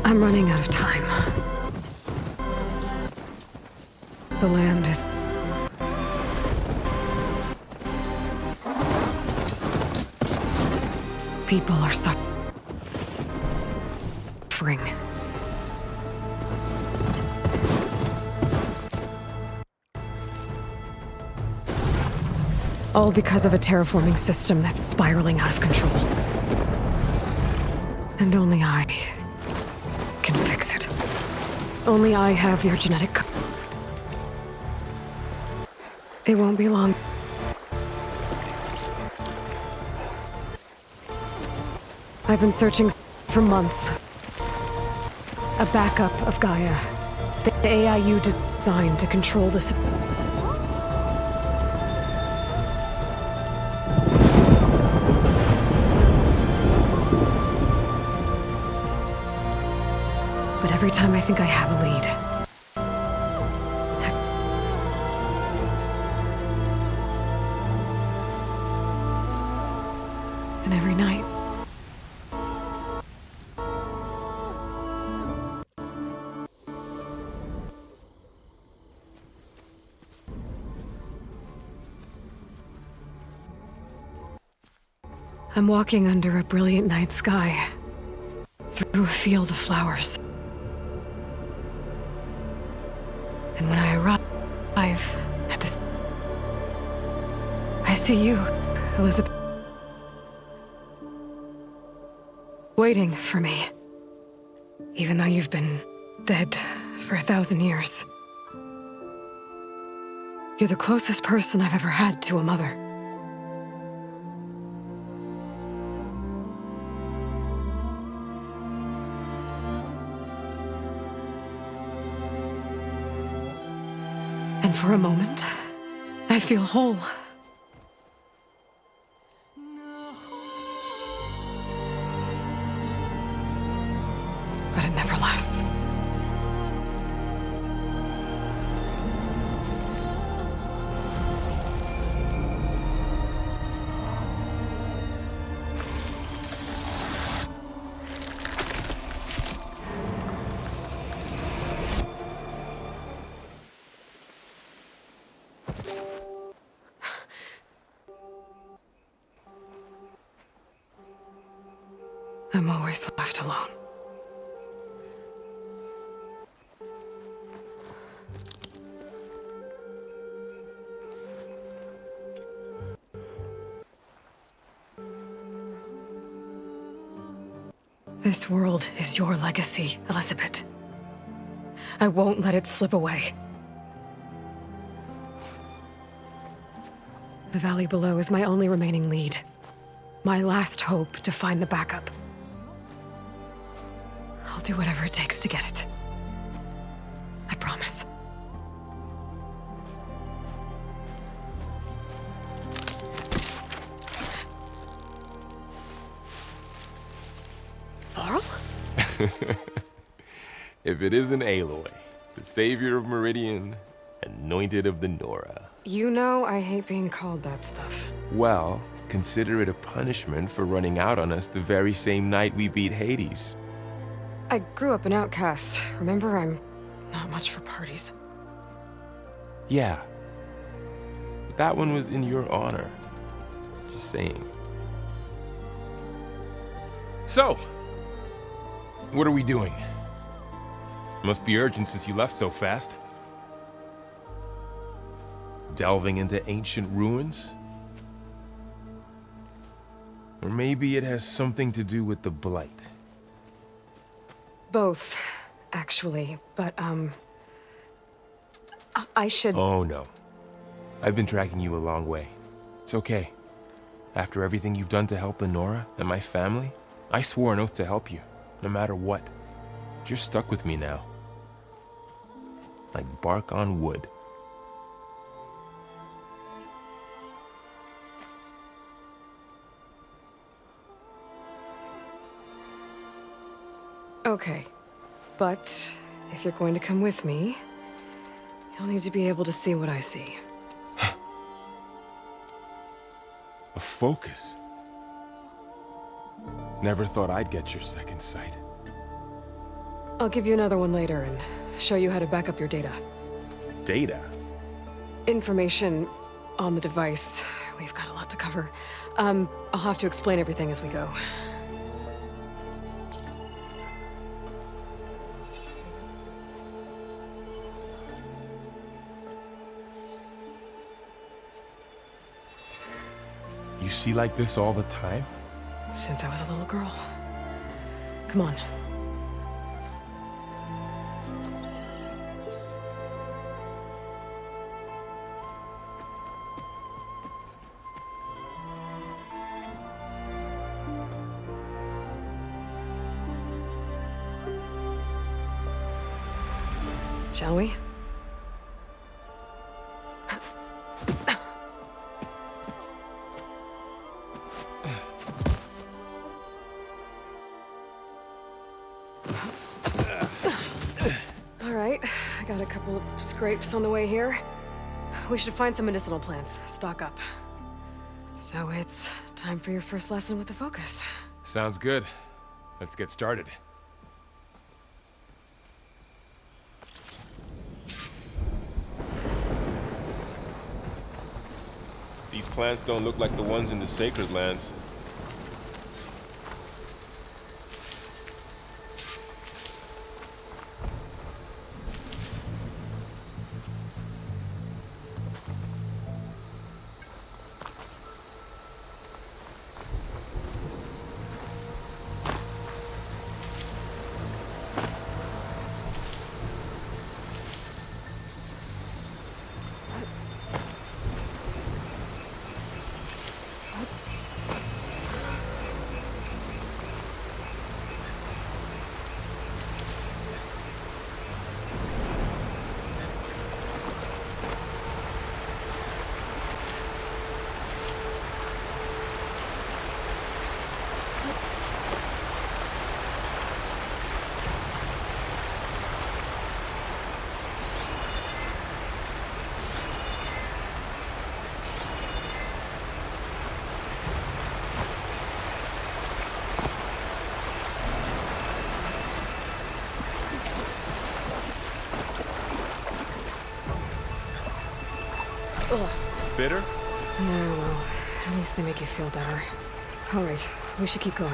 I'm running out of time. The land is... People are suffering. All because of a terraforming system that's spiraling out of control. And only I can fix it. Only I have your genetic code. It won't be long. I've been searching for months. A backup of Gaia. The AIU designed to control this. But every time I think I have a lead, and every night, I'm walking under a brilliant night sky, through a field of flowers. And when I arrive at this... I see you, Elizabeth. Waiting for me. Even though you've been dead for 1,000 years. You're the closest person I've ever had to a mother. And for a moment, I feel whole. But it never lasts. I'm always left alone. This world is your legacy, Elizabeth. I won't let it slip away. The valley below is my only remaining lead. My last hope to find the backup. I'll do whatever it takes to get it. I promise. Varl? If it isn't Aloy, the savior of Meridian, anointed of the Nora. You know I hate being called that stuff. Well, consider it a punishment for running out on us the very same night we beat Hades. I grew up an outcast. Remember, I'm not much for parties. Yeah. But that one was in your honor. Just saying. So, what are we doing? Must be urgent since you left so fast. Delving into ancient ruins? Or maybe it has something to do with the Blight. Both, actually. But, I should... Oh no. I've been tracking you a long way. It's okay. After everything you've done to help the Nora and my family, I swore an oath to help you, no matter what. You're stuck with me now. Like bark on wood. Okay. But, if you're going to come with me, you'll need to be able to see what I see. A focus? Never thought I'd get your second sight. I'll give you another one later and show you how to back up your data. Data? Information on the device. We've got a lot to cover. I'll have to explain everything as we go. You see like this all the time? Since I was a little girl. Come on. Shall we? All right, I got a couple of scrapes on the way here. We should find some medicinal plants, stock up. So it's time for your first lesson with the Focus. Sounds good. Let's get started. These plants don't look like the ones in the Sacred Lands. Ugh. Bitter? Yeah, well, at least they make you feel better. All right, we should keep going.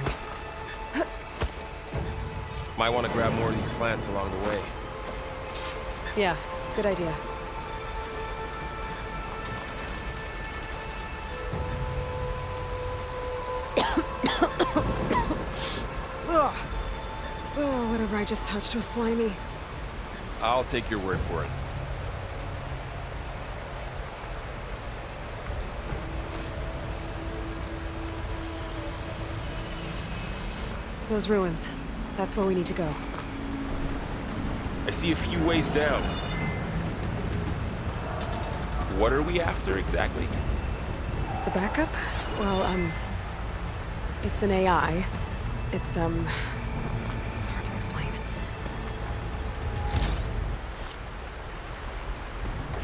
Might want to grab more of these plants along the way. Yeah, good idea. Ugh. Oh, whatever I just touched was slimy. I'll take your word for it. Those ruins. That's where we need to go. I see a few ways down. What are we after exactly? The backup? Well, it's an AI. It's hard to explain.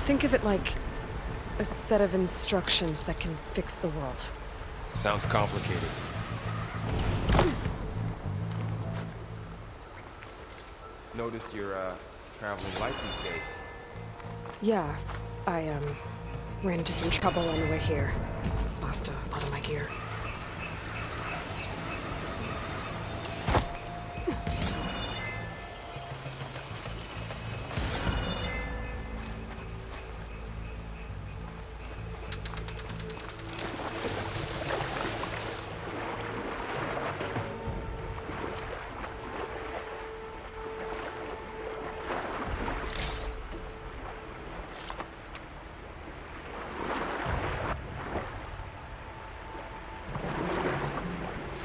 Think of it like a set of instructions that can fix the world. Sounds complicated. Noticed you're, traveling light these days. Yeah, I ran into some trouble on the way here. Lost a lot of my gear.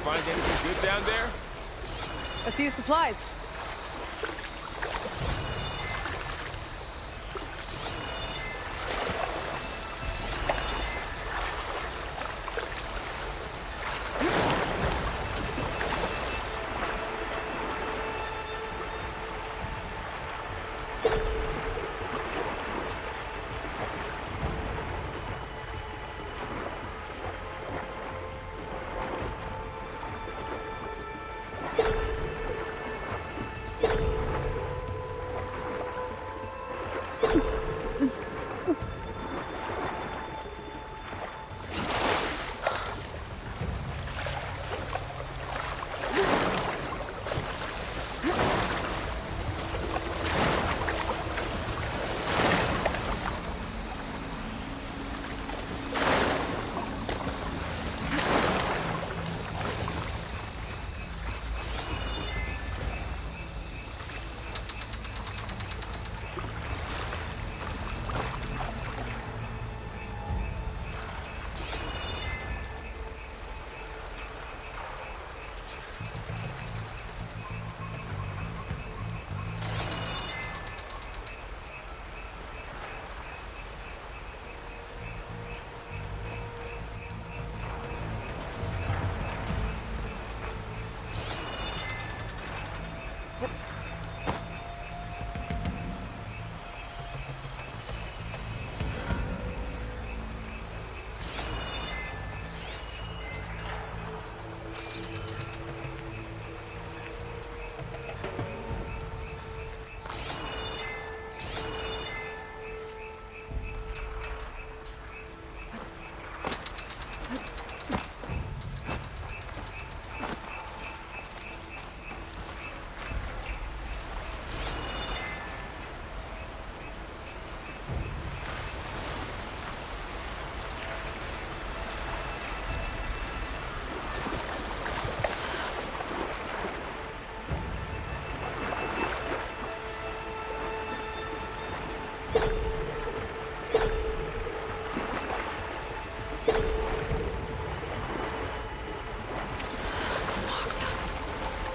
Find anything good down there? A few supplies.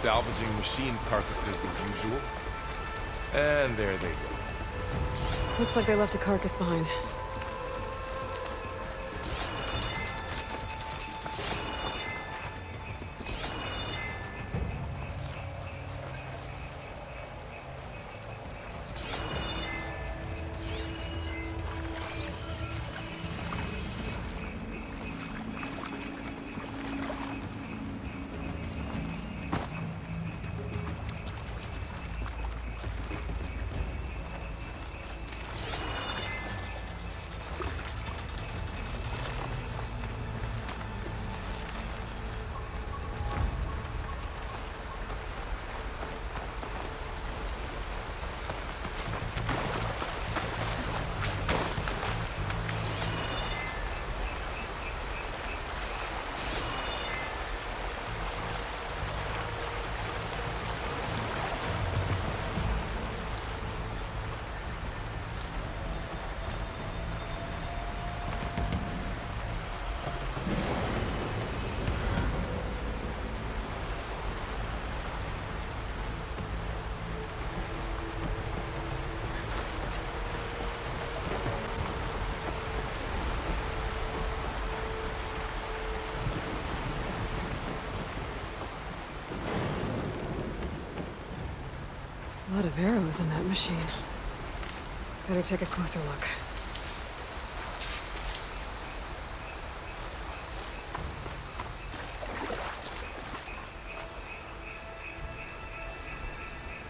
Salvaging machine carcasses as usual. And there they go. Looks like they left a carcass behind. A lot of arrows in that machine. Better take a closer look.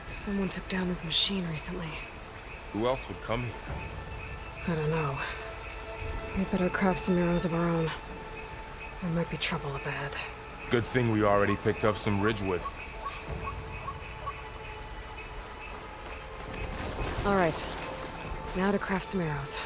Someone took down his machine recently. Who else would come here? I don't know. We better craft some arrows of our own. There might be trouble up ahead. Good thing we already picked up some ridgewood. All right. Now to craft some arrows.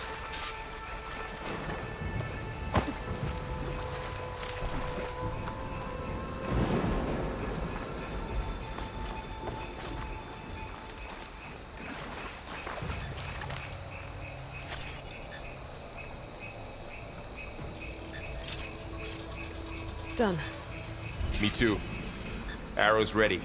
Done. Me too. Arrows ready.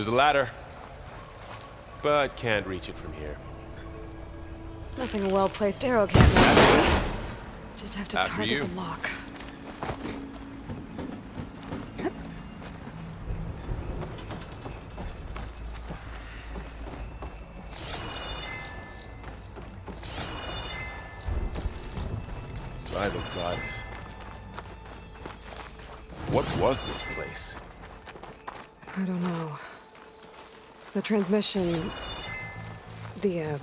There's a ladder, but can't reach it from here. Nothing a well-placed arrow can't make. Just have to After target you. the lock. By the goddess. What was this place? I don't know. The transmission... The,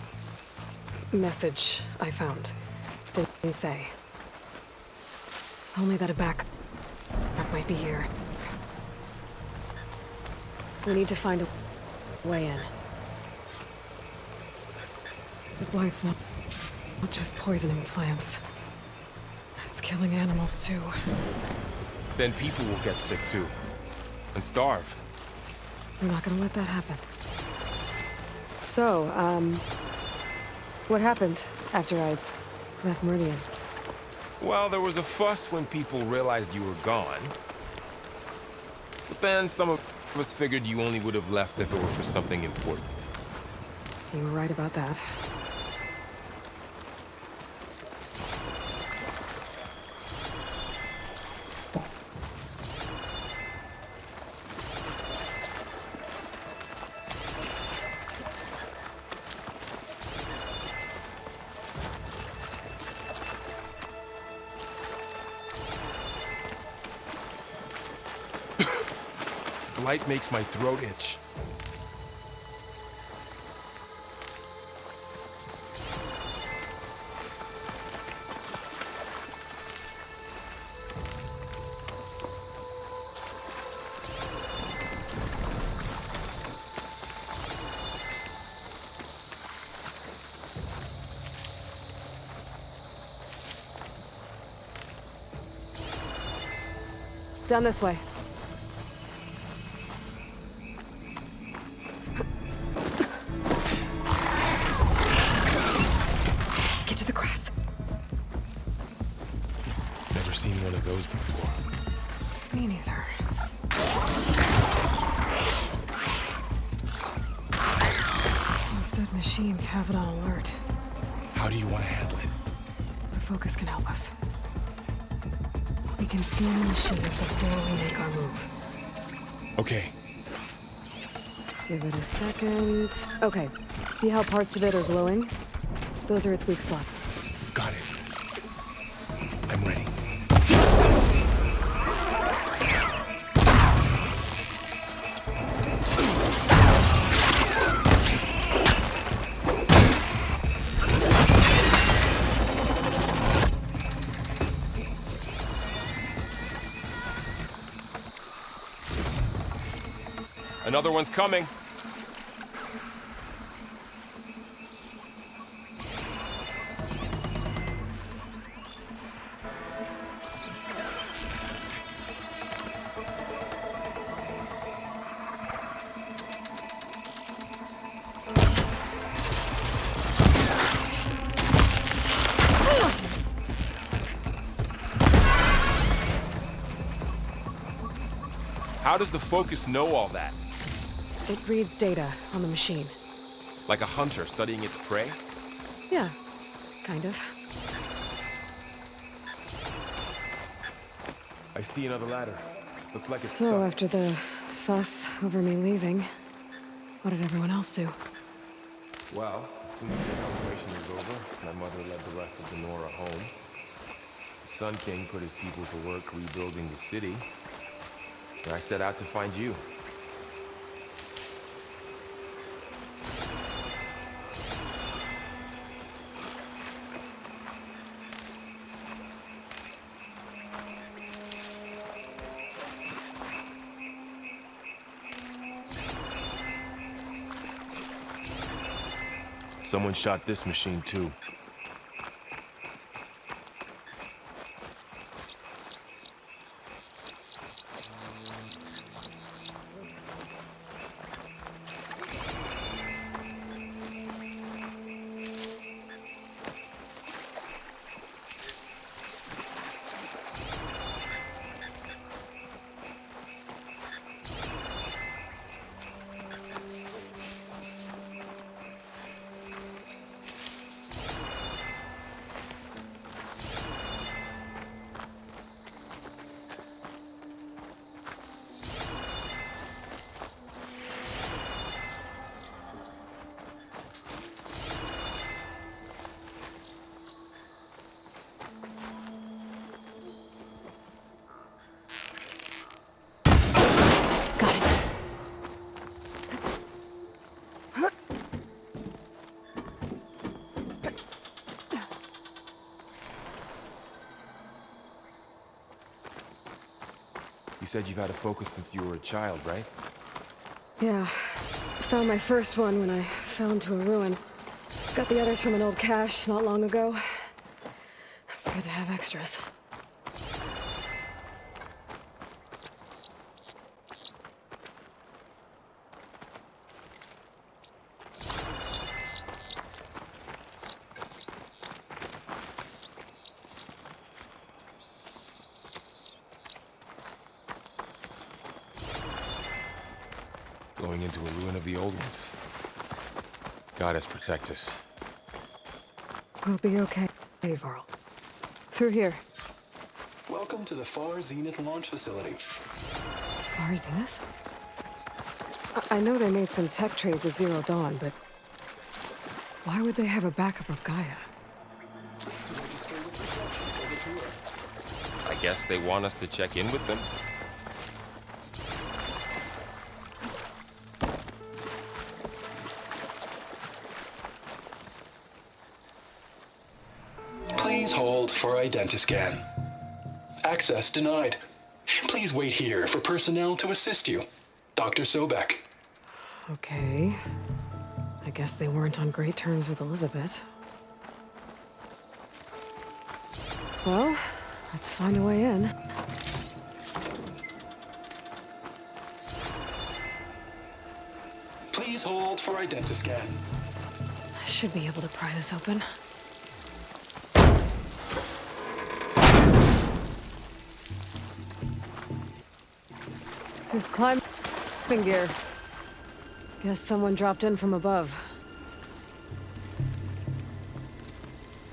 message I found didn't say. Only that a backup might be here. We need to find a way in. The blight's not just poisoning plants. It's killing animals too. Then people will get sick too. And starve. We're not gonna let that happen. So, what happened after I left Meridian? Well, there was a fuss when people realized you were gone. But then some of us figured you only would have left if it were for something important. You were right about that. The light makes my throat itch. Down this way. Get to the grass. Never seen one of those before. Me neither. Those dead machines have it on alert. How do you want to handle it? The Focus can help us. We can scan the machine before we make our move. Okay. Give it a second. Okay. See how parts of it are glowing? Those are its weak spots. Got it. I'm ready. Another one's coming. How does the Focus know all that? It reads data on the machine. Like a hunter studying its prey? Yeah, kind of. I see another ladder. Looks like it's So, stuck. after the fuss over me leaving, what did everyone else do? Well, as soon as the evacuation was over, my mother led the rest of the Nora home. The Sun King put his people to work rebuilding the city. And I set out to find you. Someone shot this machine too. Got it. You said you've had a Focus since you were a child, right? Yeah. Found my first one when I fell into a ruin. Got the others from an old cache not long ago. It's good to have extras. Going into a ruin of the old ones. Goddess protect us. We'll be okay, Varl. Through here. Welcome to the Far Zenith launch facility. Far Zenith? I know they made some tech trades with Zero Dawn, but why would they have a backup of Gaia? I guess they want us to check in with them. Please hold for identiscan. Access denied. Please wait here for personnel to assist you. Dr. Sobek. Okay. I guess they weren't on great terms with Elizabeth. Well, let's find a way in. Please hold for Identiscan. I should be able to pry this open. There's climbing gear. Guess someone dropped in from above.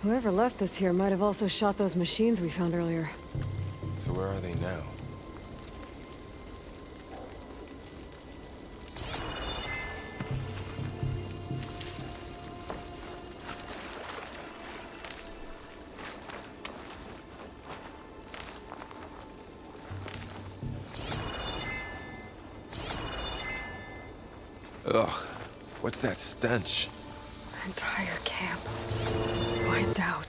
Whoever left this here might have also shot those machines we found earlier. So where are they now? Ugh, what's that stench? Entire camp. Wiped out.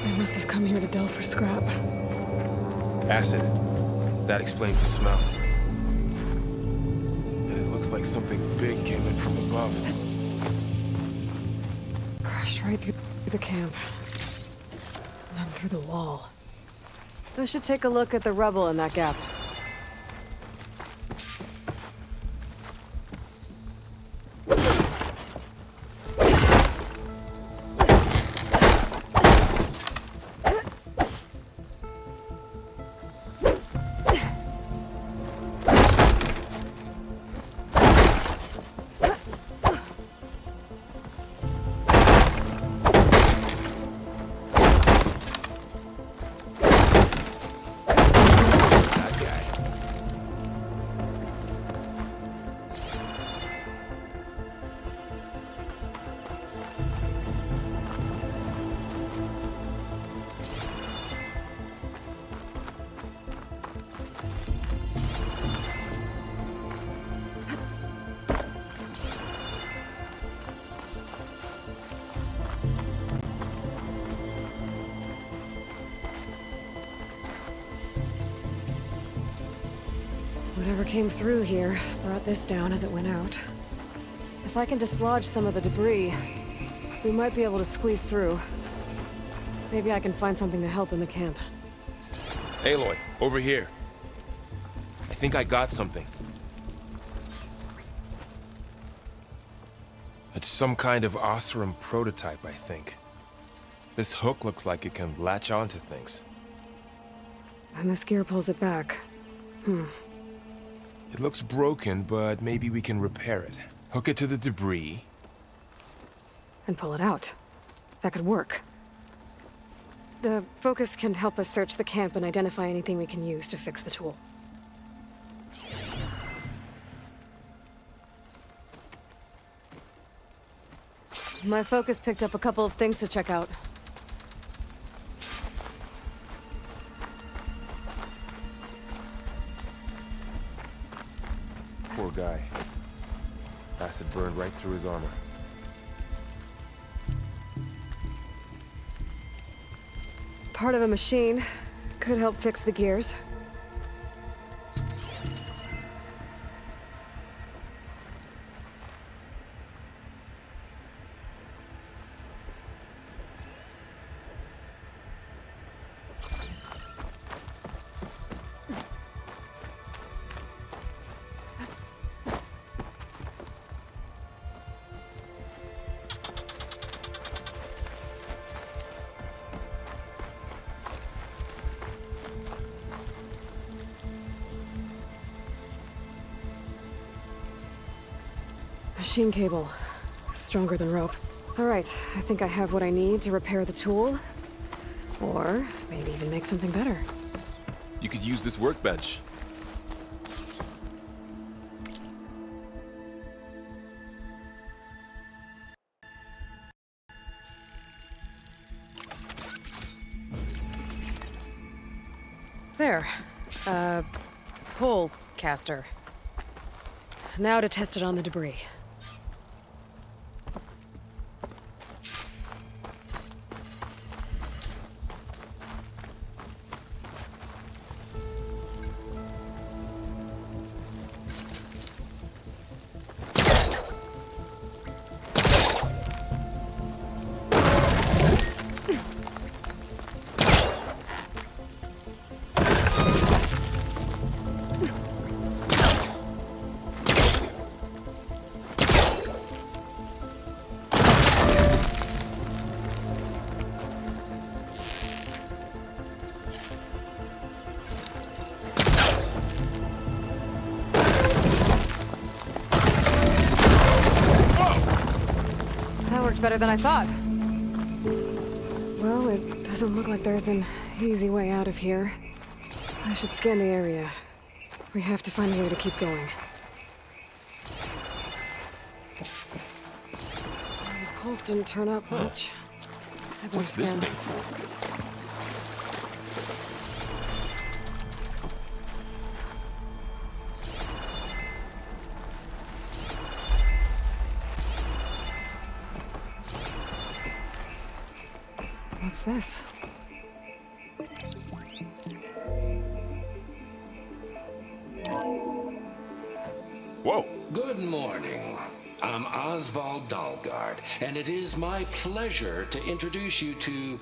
They must have come here to delve for scrap. Acid. That explains the smell. And it looks like something big came in from above. Crashed right through the camp. And then through the wall. I should take a look at the rubble in that gap. Whatever came through here brought this down as it went out. If I can dislodge some of the debris, we might be able to squeeze through. Maybe I can find something to help in the camp. Aloy, over here. I think I got something. It's some kind of Oseram prototype, I think. This hook looks like it can latch onto things. And this gear pulls it back. It looks broken, but maybe we can repair it. Hook it to the debris. And pull it out. That could work. The focus can help us search the camp and identify anything we can use to fix the tool. My focus picked up a couple of things to check out. Poor guy. Acid burned right through his armor. Part of a machine. Could help fix the gears. Machine cable. Stronger than rope. Alright, I think I have what I need to repair the tool. Or maybe even make something better. You could use this workbench. There. Pole caster. Now to test it on the debris. That worked better than I thought. Well, it doesn't look like there's an easy way out of here. I should scan the area. We have to find a way to keep going. The pulse didn't turn up much. I better What's this scan. thing for? What's this? Whoa! Good morning. I'm Oswald Dalgard, and it is my pleasure to introduce you to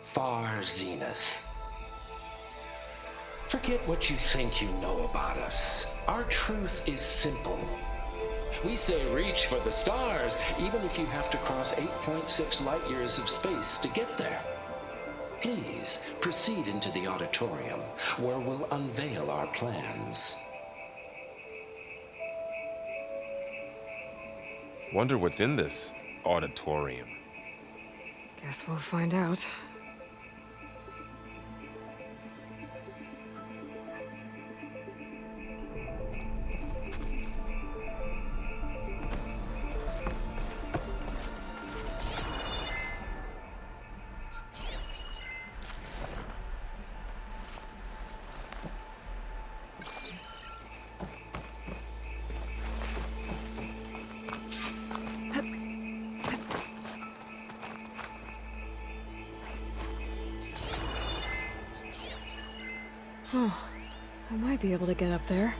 Far Zenith. Forget what you think you know about us. Our truth is simple. We say reach for the stars, even if you have to cross 8.6 light years of space to get there. Please proceed into the auditorium, where we'll unveil our plans. Wonder what's in this auditorium. Guess we'll find out. Oh, I might be able to get up there.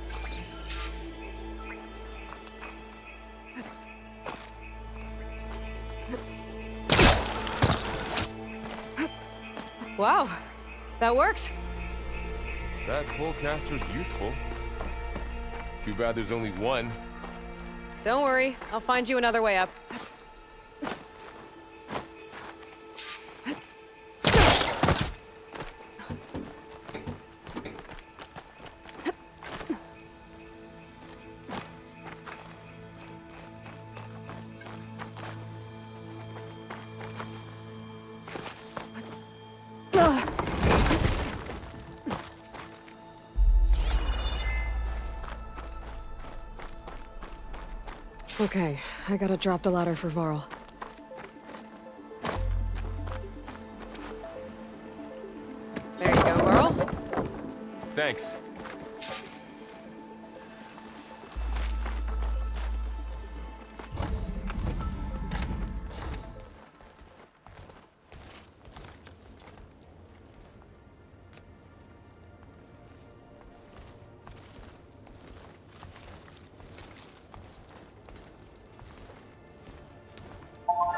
Wow, that worked. That Pullcaster's useful. Too bad there's only one. Don't worry, I'll find you another way up. Okay, I gotta drop the ladder for Varl. There you go, Varl. Thanks.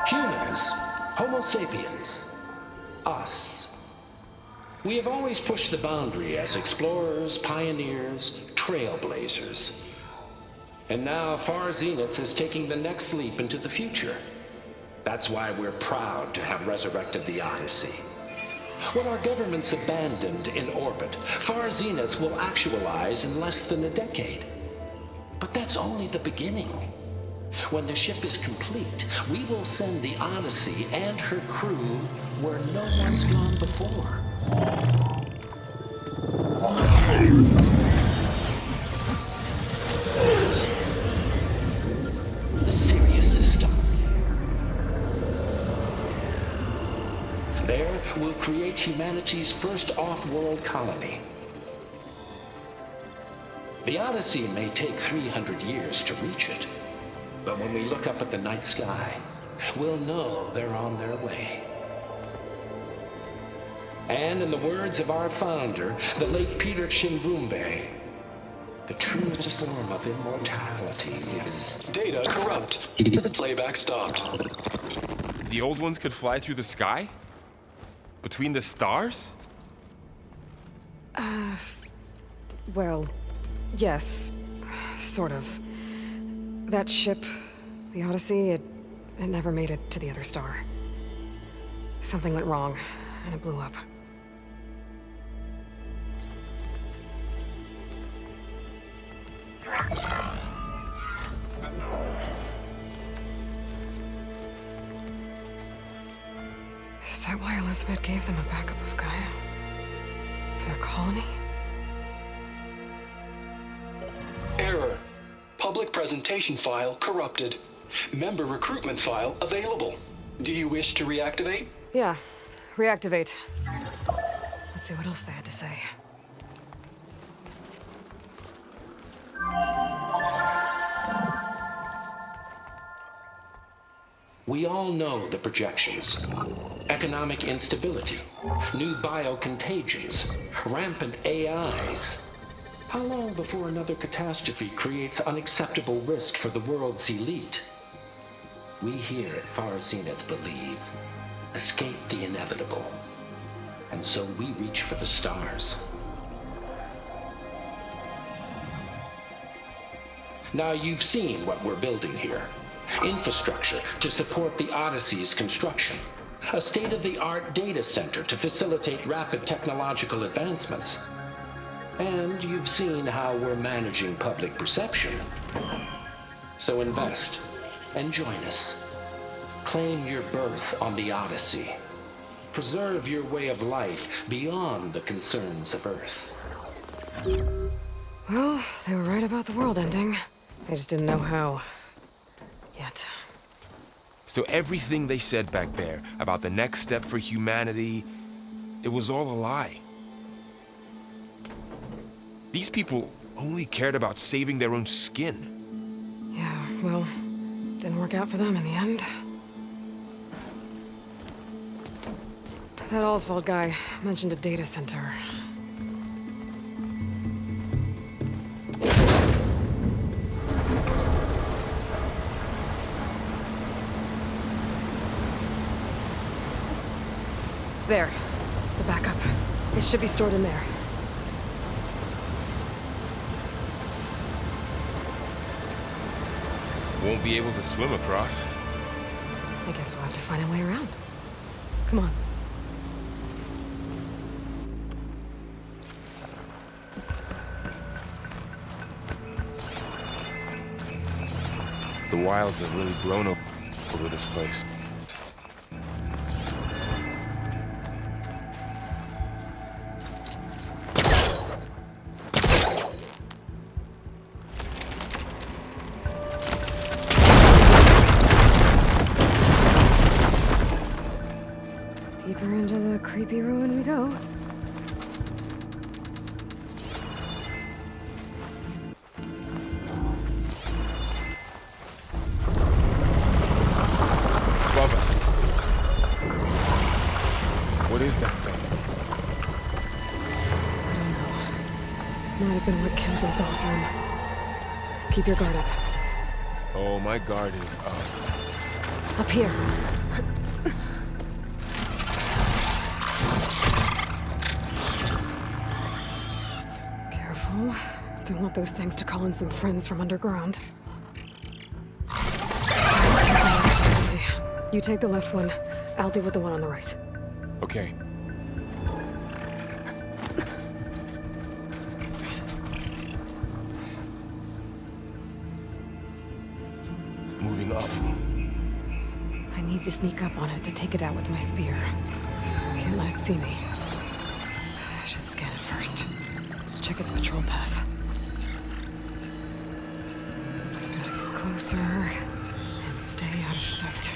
Humans, Homo sapiens, us. We have always pushed the boundary as explorers, pioneers, trailblazers. And now Far Zenith is taking the next leap into the future. That's why we're proud to have resurrected the Odyssey. When our government's abandoned in orbit, Far Zenith will actualize in less than a decade. But that's only the beginning. When the ship is complete, we will send the Odyssey and her crew where no one's gone before. The Sirius system. There, we'll create humanity's first off-world colony. The Odyssey may take 300 years to reach it. But when we look up at the night sky, we'll know they're on their way. And in the words of our founder, the late Peter Chimvumbe, the truest form of immortality is... Data corrupt. Playback stopped. The old ones could fly through the sky? Between the stars? Well, yes, sort of. That ship, the Odyssey, it never made it to the other star. Something went wrong, and it blew up. Is that why Elizabeth gave them a backup of Gaia? For their colony? Error. Public presentation file corrupted. Member recruitment file available. Do you wish to reactivate? Yeah. Reactivate. Let's see what else they had to say. We all know the projections. Economic instability, new biocontagions, rampant AIs. How long before another catastrophe creates unacceptable risk for the world's elite? We here at Far Zenith believe, escape the inevitable. And so we reach for the stars. Now you've seen what we're building here. Infrastructure to support the Odyssey's construction. A state-of-the-art data center to facilitate rapid technological advancements. And you've seen how we're managing public perception. So invest and join us. Claim your berth on the Odyssey. Preserve your way of life beyond the concerns of Earth. Well, they were right about the world ending. They just didn't know how. Yet. So everything they said back there about the next step for humanity, it was all a lie. These people only cared about saving their own skin. Yeah, well, didn't work out for them in the end. That Oswald guy mentioned a data center. There. The backup. It should be stored in there. Won't be able to swim across. I guess we'll have to find a way around. Come on. The wilds have really grown over this place. Deeper into the creepy ruin we go. Above us. What is that thing? I don't know. Might have been what killed Oswald. Keep your guard up. Oh, my guard is up. Up here. Careful. Don't want those things to call in some friends from underground. Okay. You take the left one. I'll deal with the one on the right. Okay. Moving up. I need to sneak up on it to take it out with my spear. Can't let it see me. I should scan it first. Check its patrol path. Gotta get closer and stay out of sight.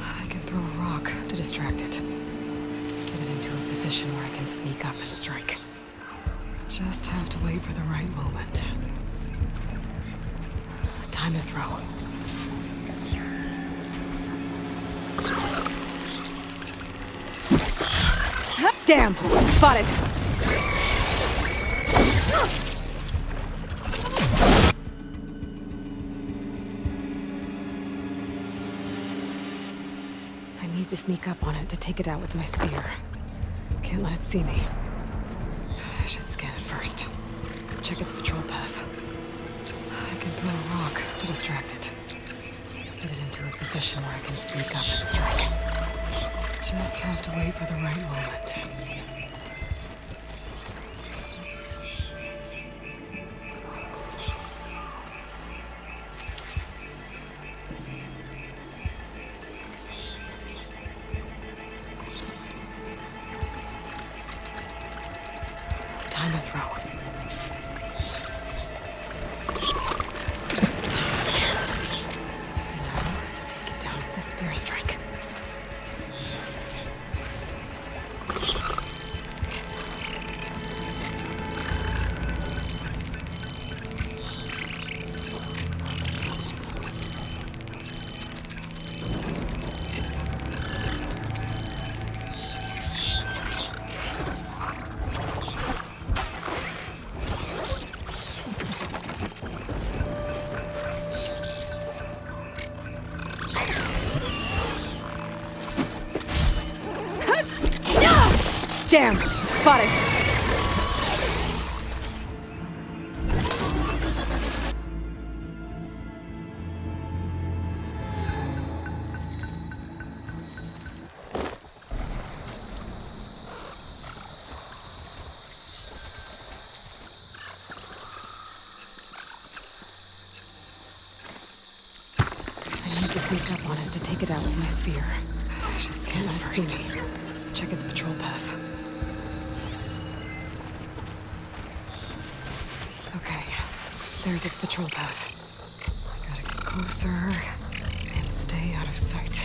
I can throw a rock to distract it. Get it into a position where I can sneak up and strike. Just have to wait for the right moment. Time to throw. Damn! Spotted! I need to sneak up on it to take it out with my spear. Can't let it see me. I should scan it first. Check its patrol path. I can throw a rock to distract it. Get it into a position where I can sneak up and strike. Just have to wait for the right moment. gonna throw. Now, to take it down with a spear strike. Damn! Spotted! I need to sneak up on it to take it out with my spear. I should scan it first. Check its patrol path. Okay, there's its patrol path. Gotta get closer and stay out of sight.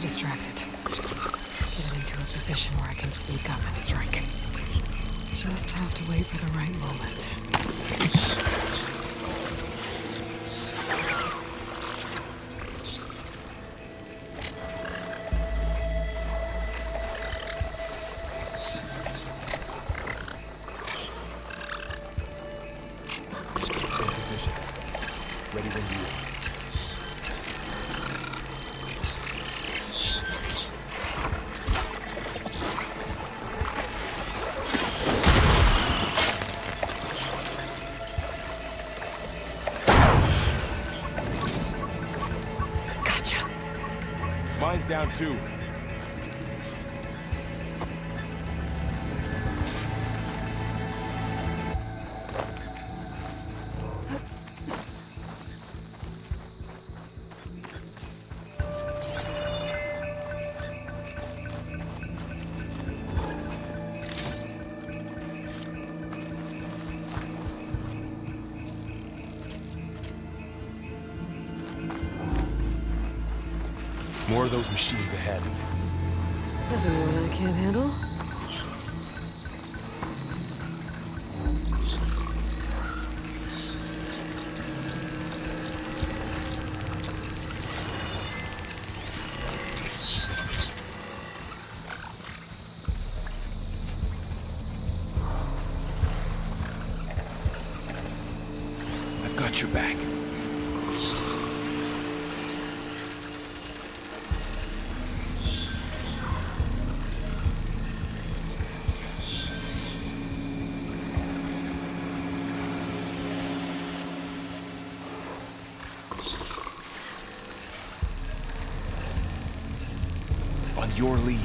Distract it. Get it into a position where I can sneak up and strike. Just have to wait for the right moment. Ready when you are. Mine's down too. More of those machines ahead. Nothing more than I can't handle. I've got your back. On your lead.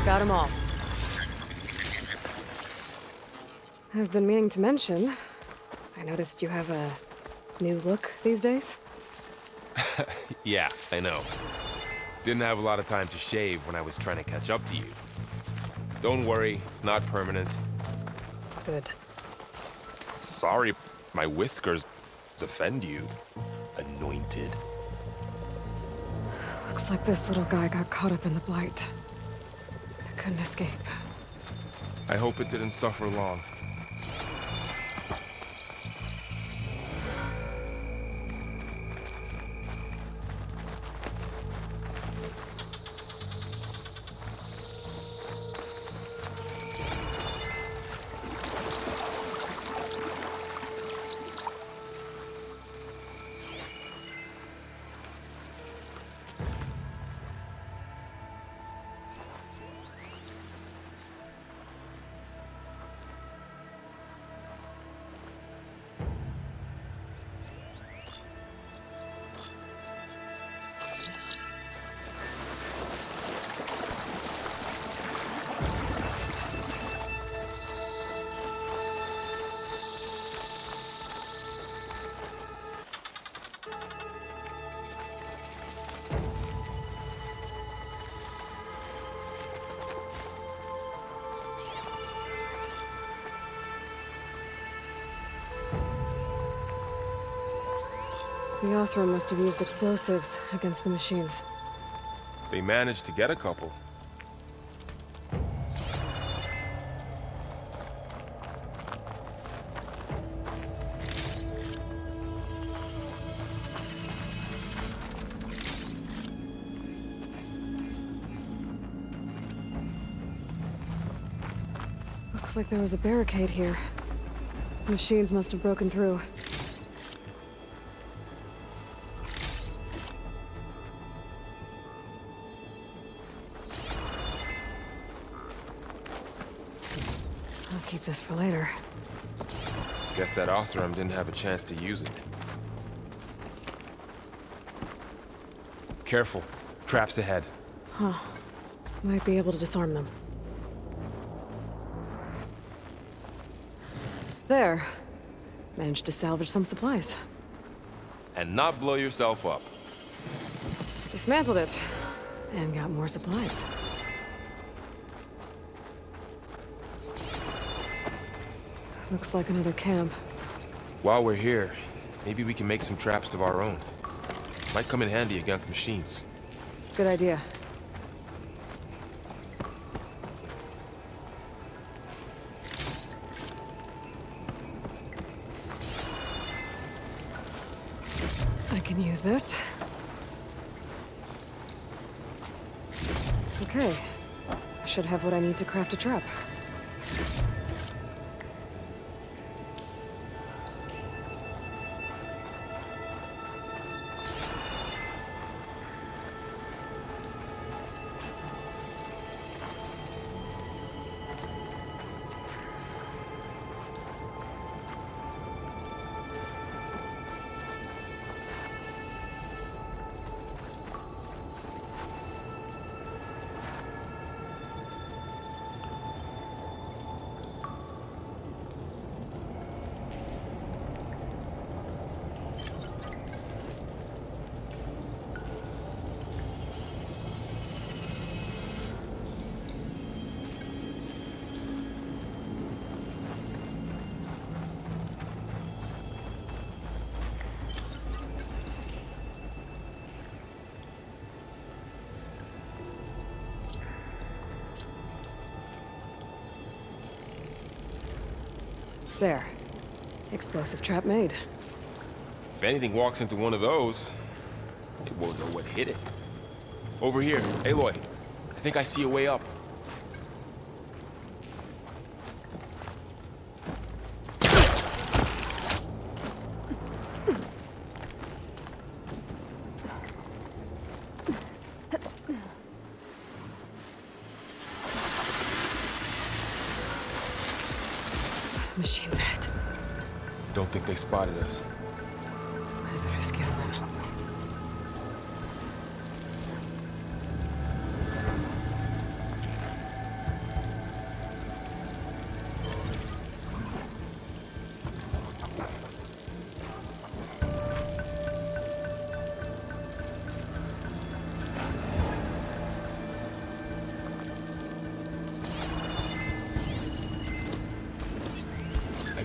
Got them all. I've been meaning to mention, I noticed you have a new look these days. Yeah, I know. Didn't have a lot of time to shave when I was trying to catch up to you. Don't worry, it's not permanent. Good. Sorry, my whiskers offend you, anointed. Looks like this little guy got caught up in the Blight. Couldn't escape. I hope it didn't suffer long. The Osram must have used explosives against the machines. They managed to get a couple. Looks like there was a barricade here. The machines must have broken through. I'll keep this for later. Guess that Osram didn't have a chance to use it. Careful. Traps ahead. Huh. Might be able to disarm them. There. Managed to salvage some supplies. And not blow yourself up. Dismantled it. And got more supplies. Looks like another camp. While we're here, maybe we can make some traps of our own. Might come in handy against machines. Good idea. I can use this. Okay. I should have what I need to craft a trap. There. Explosive trap made. If anything walks into one of those, it won't know what hit it. Over here, Aloy. I think I see a way up. Machine's ahead. Don't think they spotted us. I better scale them.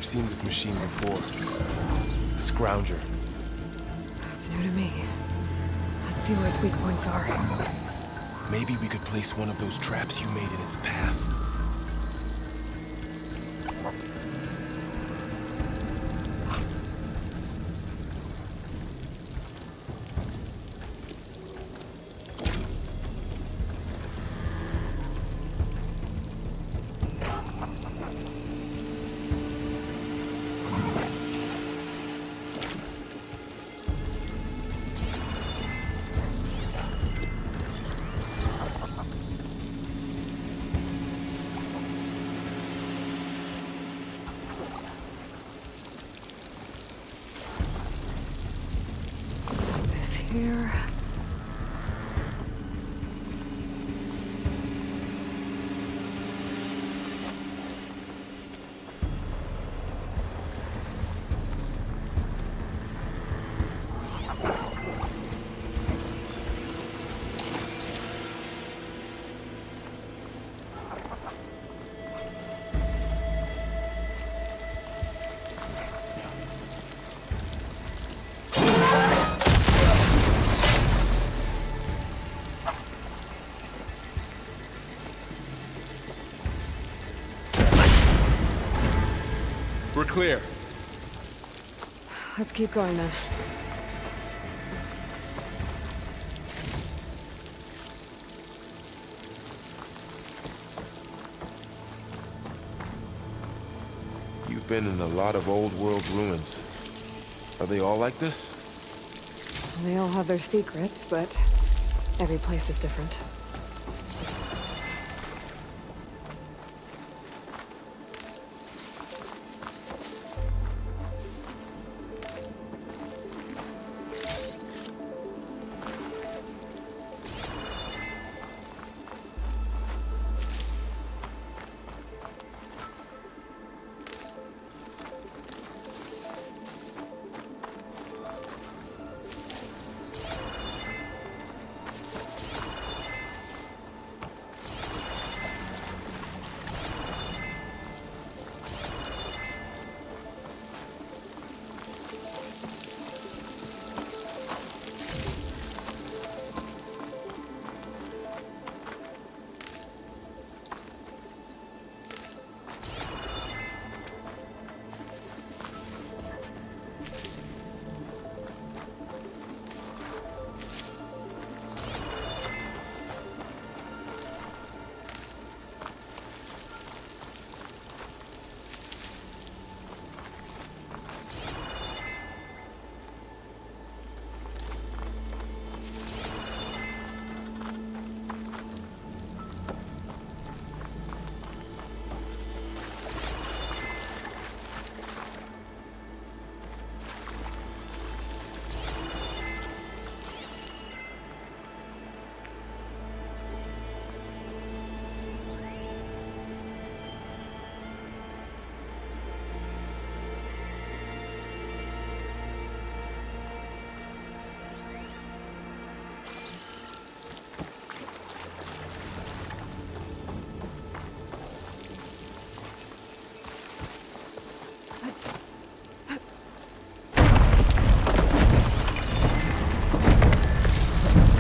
seen this machine before. A scrounger. That's new to me. Let's see where its weak points are. Maybe we could place one of those traps you made in its path. This here. We're clear. Let's keep going then. You've been in a lot of old world ruins. Are they all like this? They all have their secrets, but every place is different.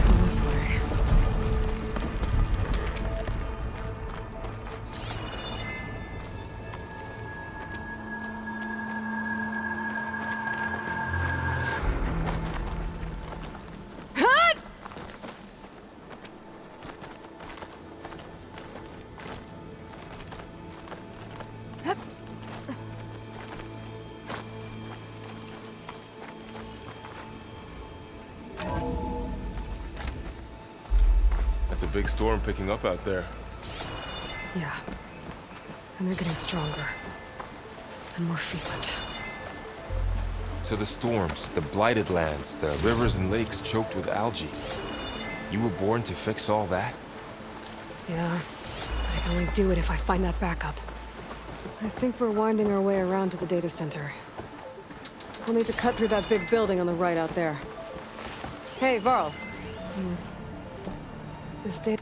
Come this way. That's a big storm picking up out there. Yeah. And they're getting stronger. And more frequent. So the storms, the blighted lands, the rivers and lakes choked with algae. You were born to fix all that? Yeah. But I can only do it if I find that backup. I think we're winding our way around to the data center. We'll need to cut through that big building on the right out there. Hey, Varl. This data...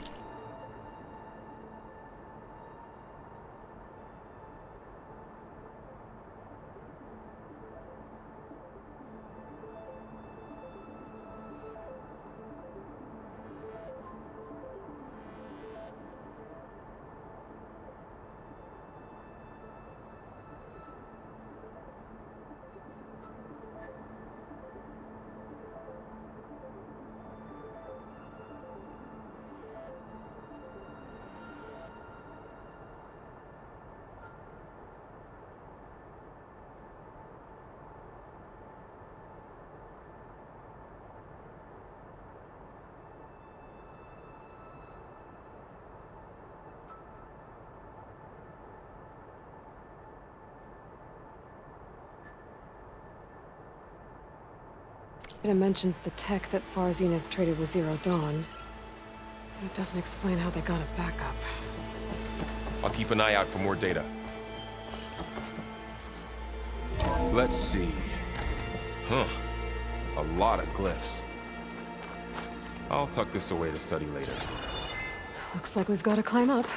It mentions the tech that Far Zenith traded with Zero Dawn. It doesn't explain how they got it back up. I'll keep an eye out for more data. Let's see. Huh. A lot of glyphs. I'll tuck this away to study later. Looks like we've got to climb up.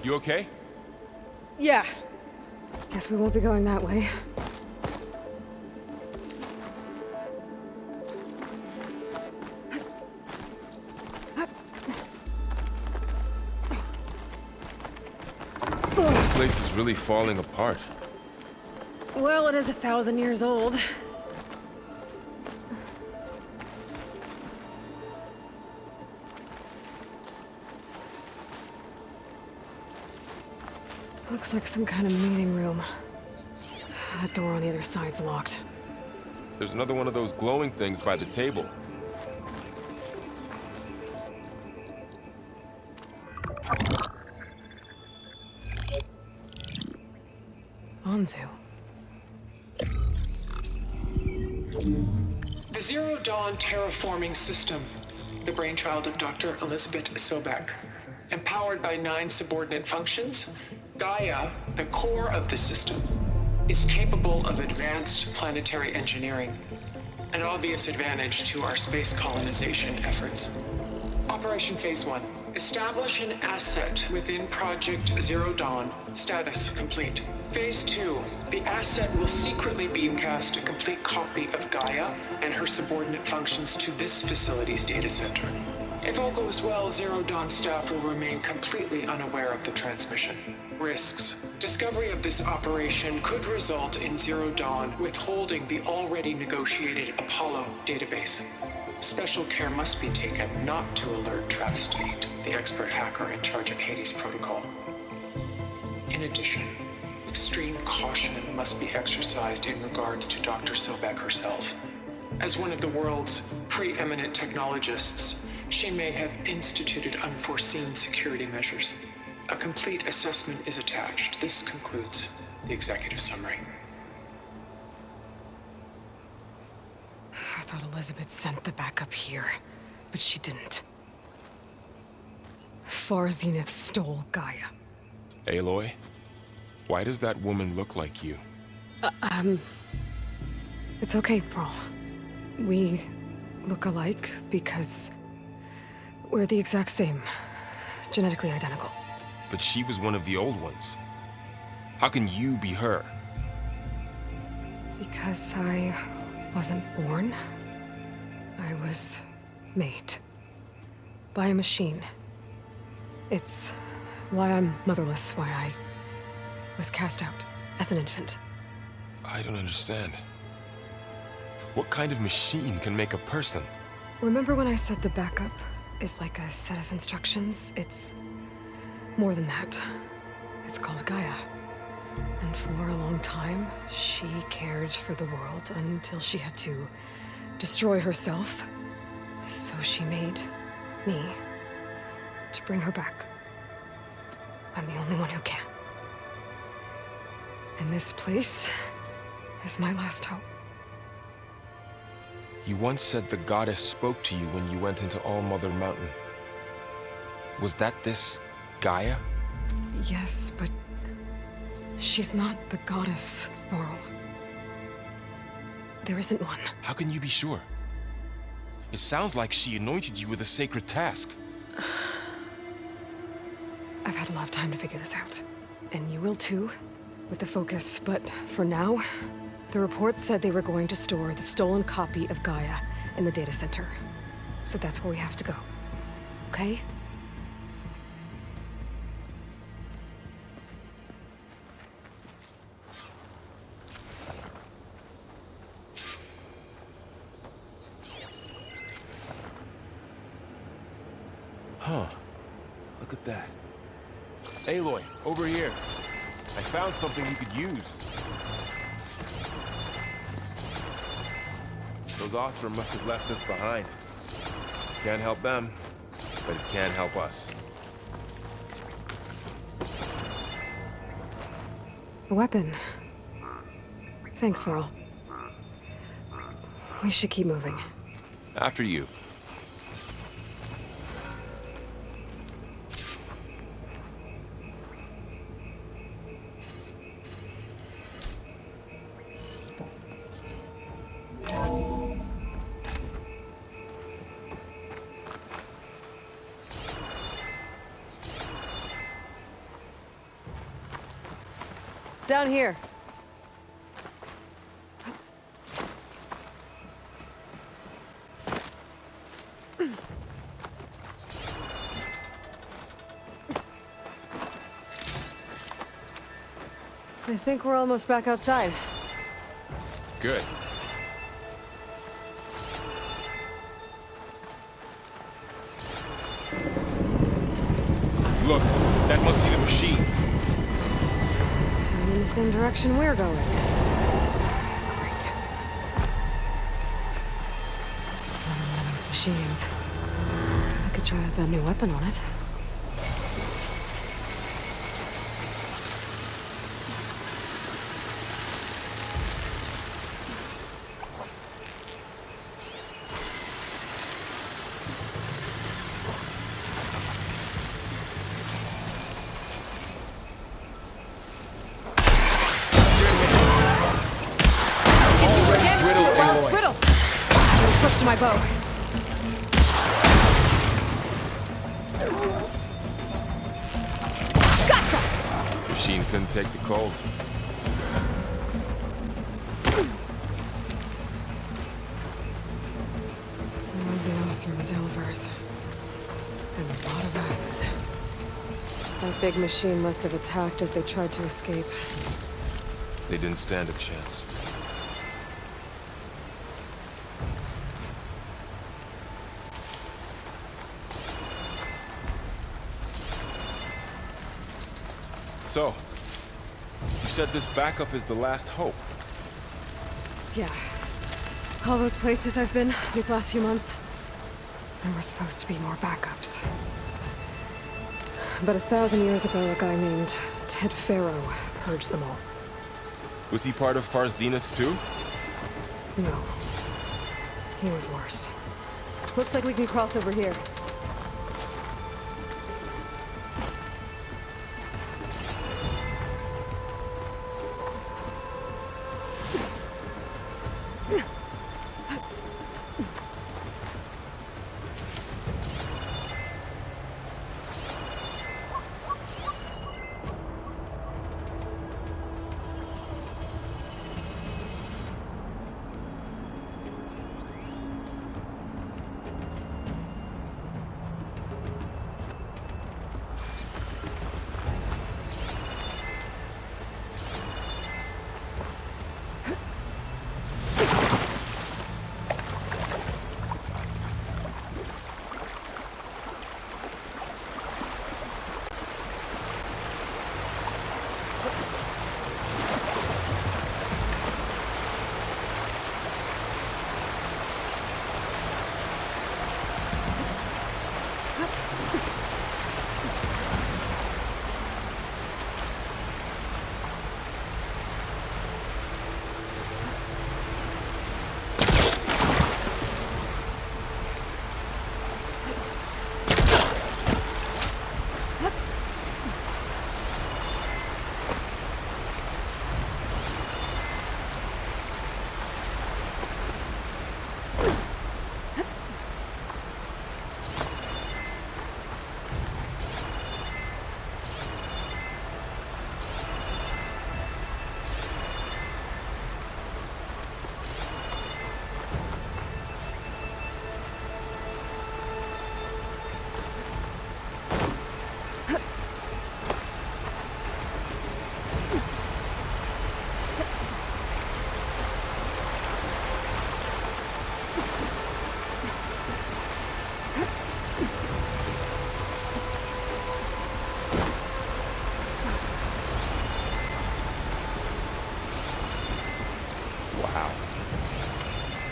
You okay? Yeah. Guess we won't be going that way. This place is really falling apart. Well, it is 1,000 years old. Looks like some kind of meeting room. That door on the other side's locked. There's another one of those glowing things by the table. Anzu. The Zero Dawn terraforming system, the brainchild of Dr. Elizabeth Sobek. Empowered by 9 subordinate functions, Gaia, the core of the system, is capable of advanced planetary engineering, an obvious advantage to our space colonization efforts. Operation Phase 1. Establish an asset within Project Zero Dawn. Status complete. Phase 2. The asset will secretly beamcast a complete copy of Gaia and her subordinate functions to this facility's data center. If all goes well, Zero Dawn staff will remain completely unaware of the transmission. Risks. Discovery of this operation could result in Zero Dawn withholding the already negotiated Apollo database. Special care must be taken not to alert Travis Tate, the expert hacker in charge of Hades Protocol. In addition, extreme caution must be exercised in regards to Dr. Sobek herself. As one of the world's preeminent technologists, she may have instituted unforeseen security measures. A complete assessment is attached. This concludes the executive summary. I thought Elizabeth sent the backup here, but she didn't. Far Zenith stole Gaia. Aloy? Why does that woman look like you? It's okay, Pearl. We look alike because we're the exact same. Genetically identical. But she was one of the old ones. How can you be her? Because I wasn't born. I was made. By a machine. It's why I'm motherless, why I was cast out as an infant. I don't understand. What kind of machine can make a person? Remember when I said the backup is like a set of instructions? It's more than that. It's called Gaia. And for a long time, she cared for the world until she had to destroy herself. So she made me to bring her back. I'm the only one who can. And this place is my last hope. You once said the goddess spoke to you when you went into All Mother Mountain. Was that this Gaia? Yes, but she's not the goddess, Laurel. There isn't one. How can you be sure? It sounds like she anointed you with a sacred task. I've had a lot of time to figure this out. And you will too, with the focus. But for now, the reports said they were going to store the stolen copy of Gaia in the data center. So that's where we have to go. Okay? about that? Aloy, over here. I found something you could use. Those Ostrom must have left us behind. Can't help them, but it can help us. A weapon. Thanks, Varl. We should keep moving. After you. Down here. I think we're almost back outside. Good. Look, that must be the machine. It's heading in the same direction we're going. Great. Another one of those machines. I could try out that new weapon on it. Brittle! I'm gonna switch to my bow. Gotcha! Machine couldn't take the cold. Nothing else from the Delvers. And a lot of acid. That big machine must have attacked as they tried to escape. They didn't stand a chance. So, you said this backup is the last hope. Yeah. All those places I've been these last few months, there were supposed to be more backups. But 1,000 years ago, a guy named Ted Faro purged them all. Was he part of Far Zenith too? No. He was worse. Looks like we can cross over here.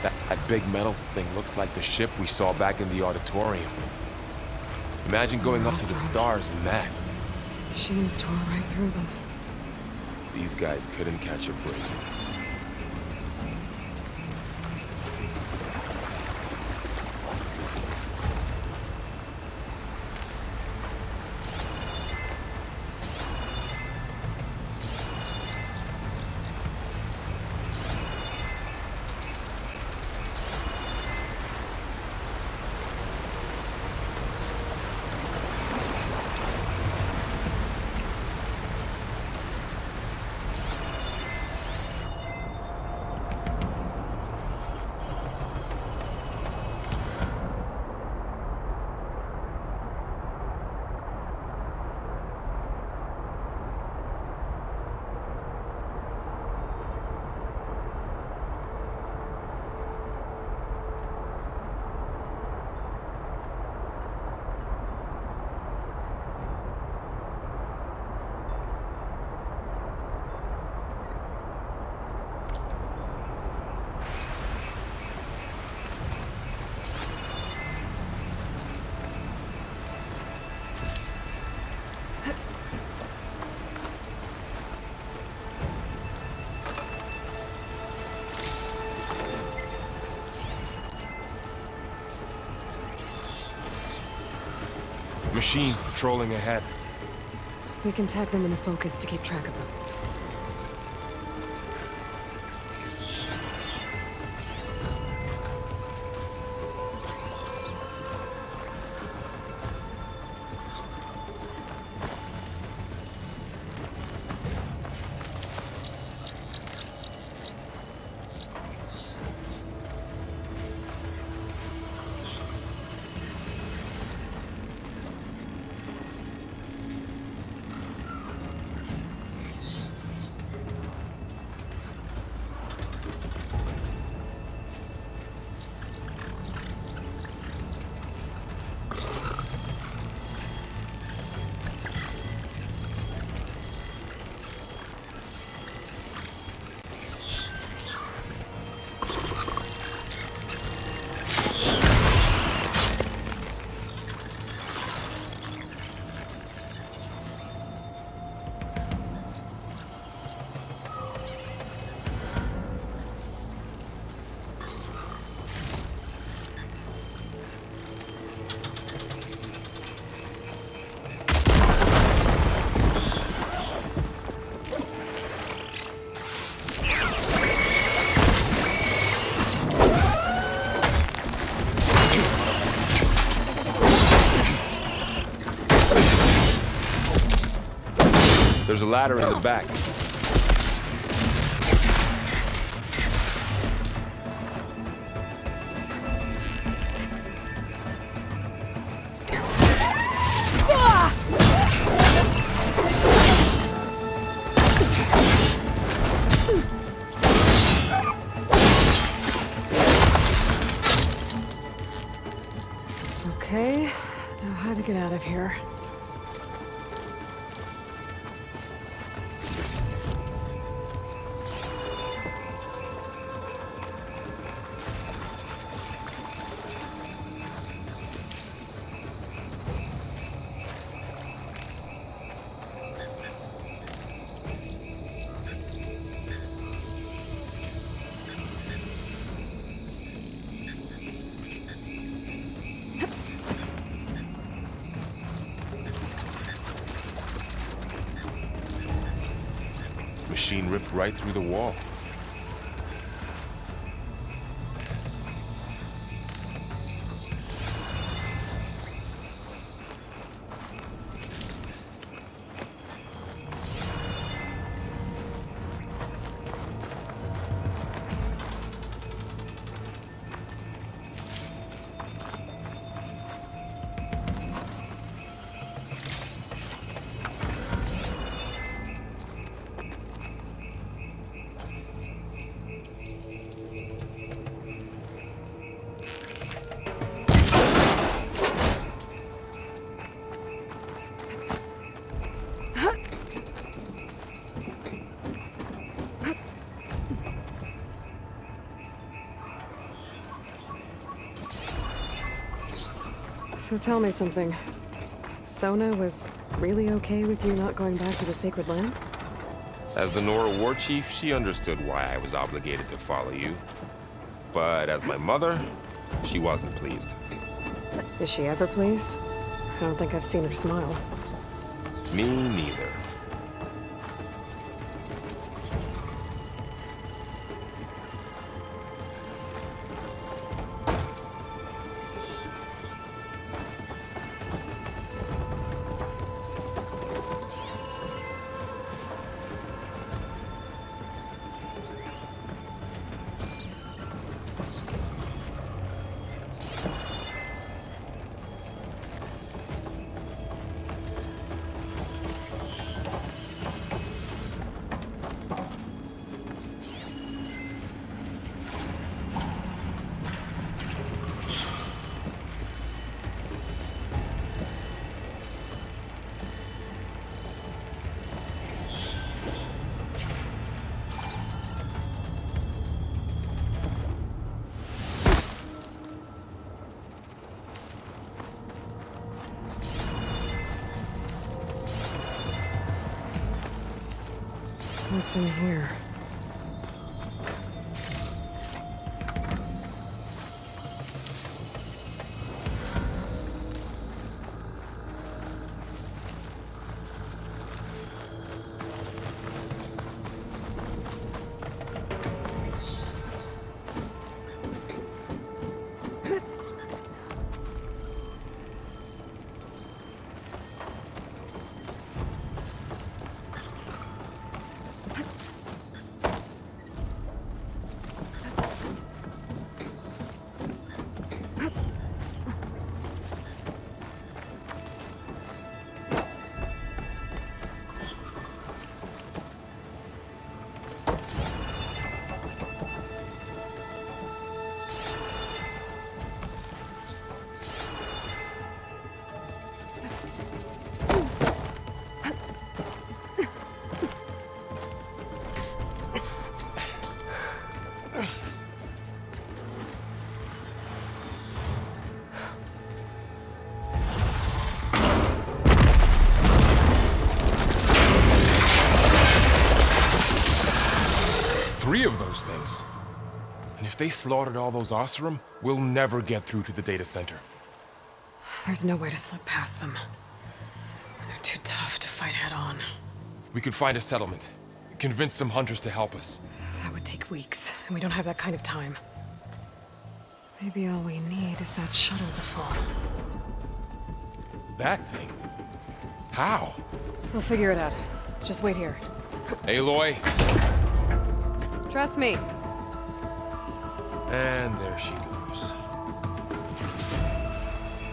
That big metal thing looks like the ship we saw back in the auditorium. Imagine going up to the stars in that. Machines tore right through them. These guys couldn't catch a break. Machines patrolling ahead. We can tag them in the focus to keep track of them. There's a ladder in the back. Okay, now how to get out of here. Machine ripped right through the wall. So tell me something. Sona was really okay with you not going back to the Sacred Lands? As the Nora war chief, she understood why I was obligated to follow you. But as my mother, she wasn't pleased. Is she ever pleased? I don't think I've seen her smile. Me neither. What's in here? Three of those things. And if they slaughtered all those Oseram, we'll never get through to the data center. There's no way to slip past them. They're too tough to fight head-on. We could find a settlement. Convince some hunters to help us. That would take weeks, and we don't have that kind of time. Maybe all we need is that shuttle to fall. That thing? How? We'll figure it out. Just wait here. Aloy. Trust me. And there she goes.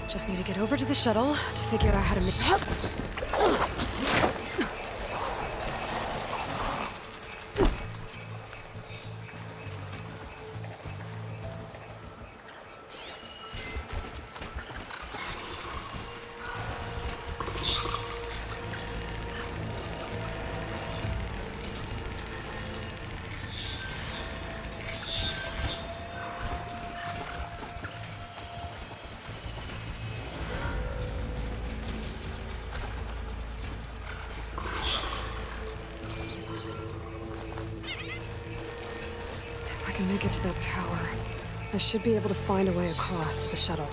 Just need to get over to the shuttle to figure out how to make... If I can make it to that tower, I should be able to find a way across to the shuttle.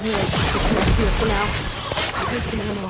Maybe I should stick to my spear for now. Save some ammo.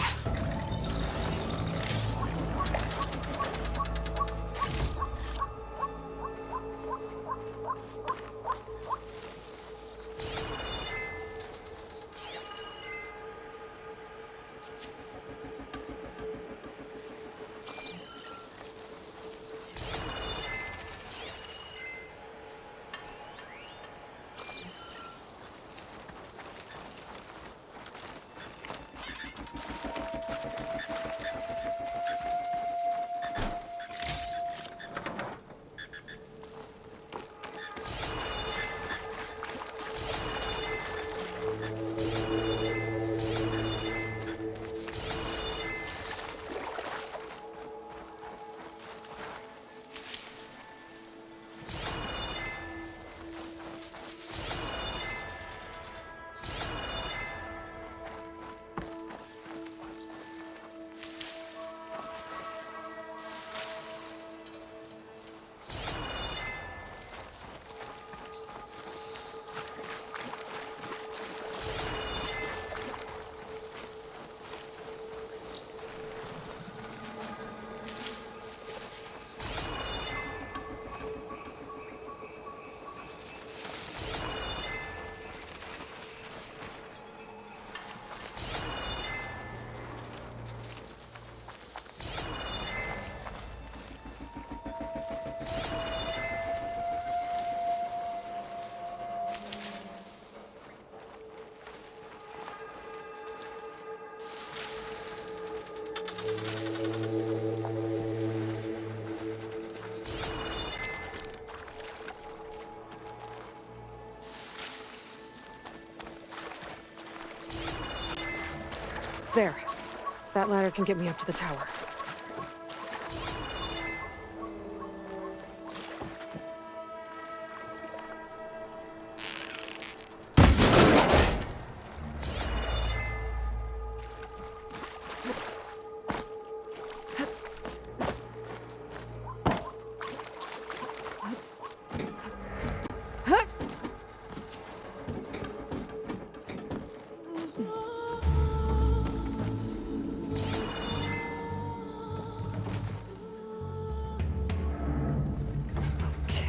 There. That ladder can get me up to the tower.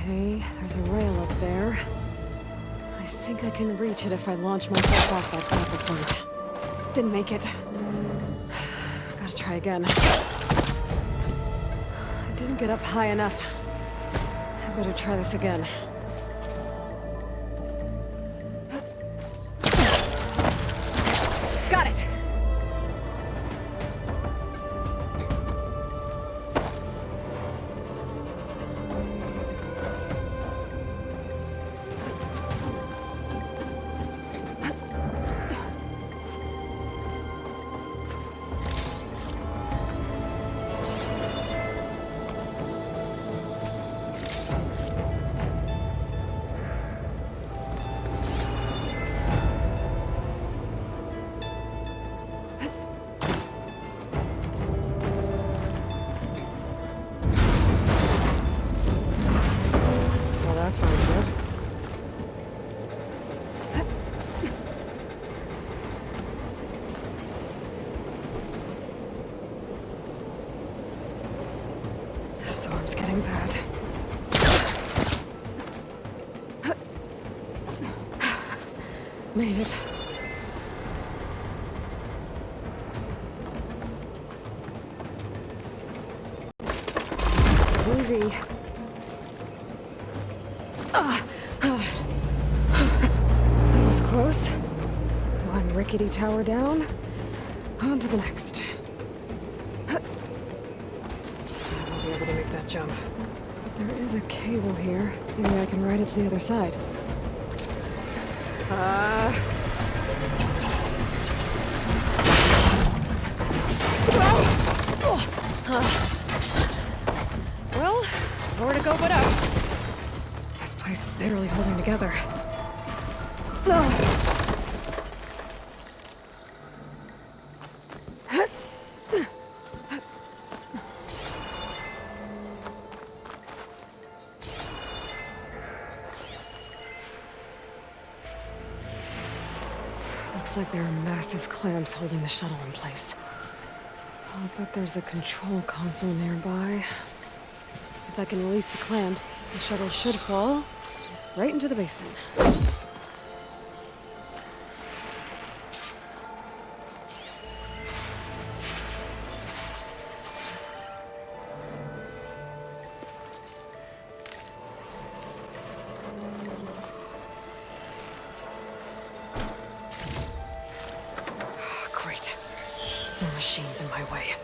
Okay, there's a rail up there. I think I can reach it if I launch myself off that grapple point. Didn't make it. Gotta try again. I didn't get up high enough. I better try this again. Got it! That sounds good. The storm's getting bad. Made it. Easy. That was close. One rickety tower down. On to the next. I won't be able to make that jump. There is a cable here. Maybe I can ride it to the other side. Well, nowhere to go but up. This place is barely holding together. Looks Looks like there are massive clamps holding the shuttle in place. I'll bet there's a control console nearby. If I can release the clamps, the shuttle should fall right into the basin. Great. No machines in my way.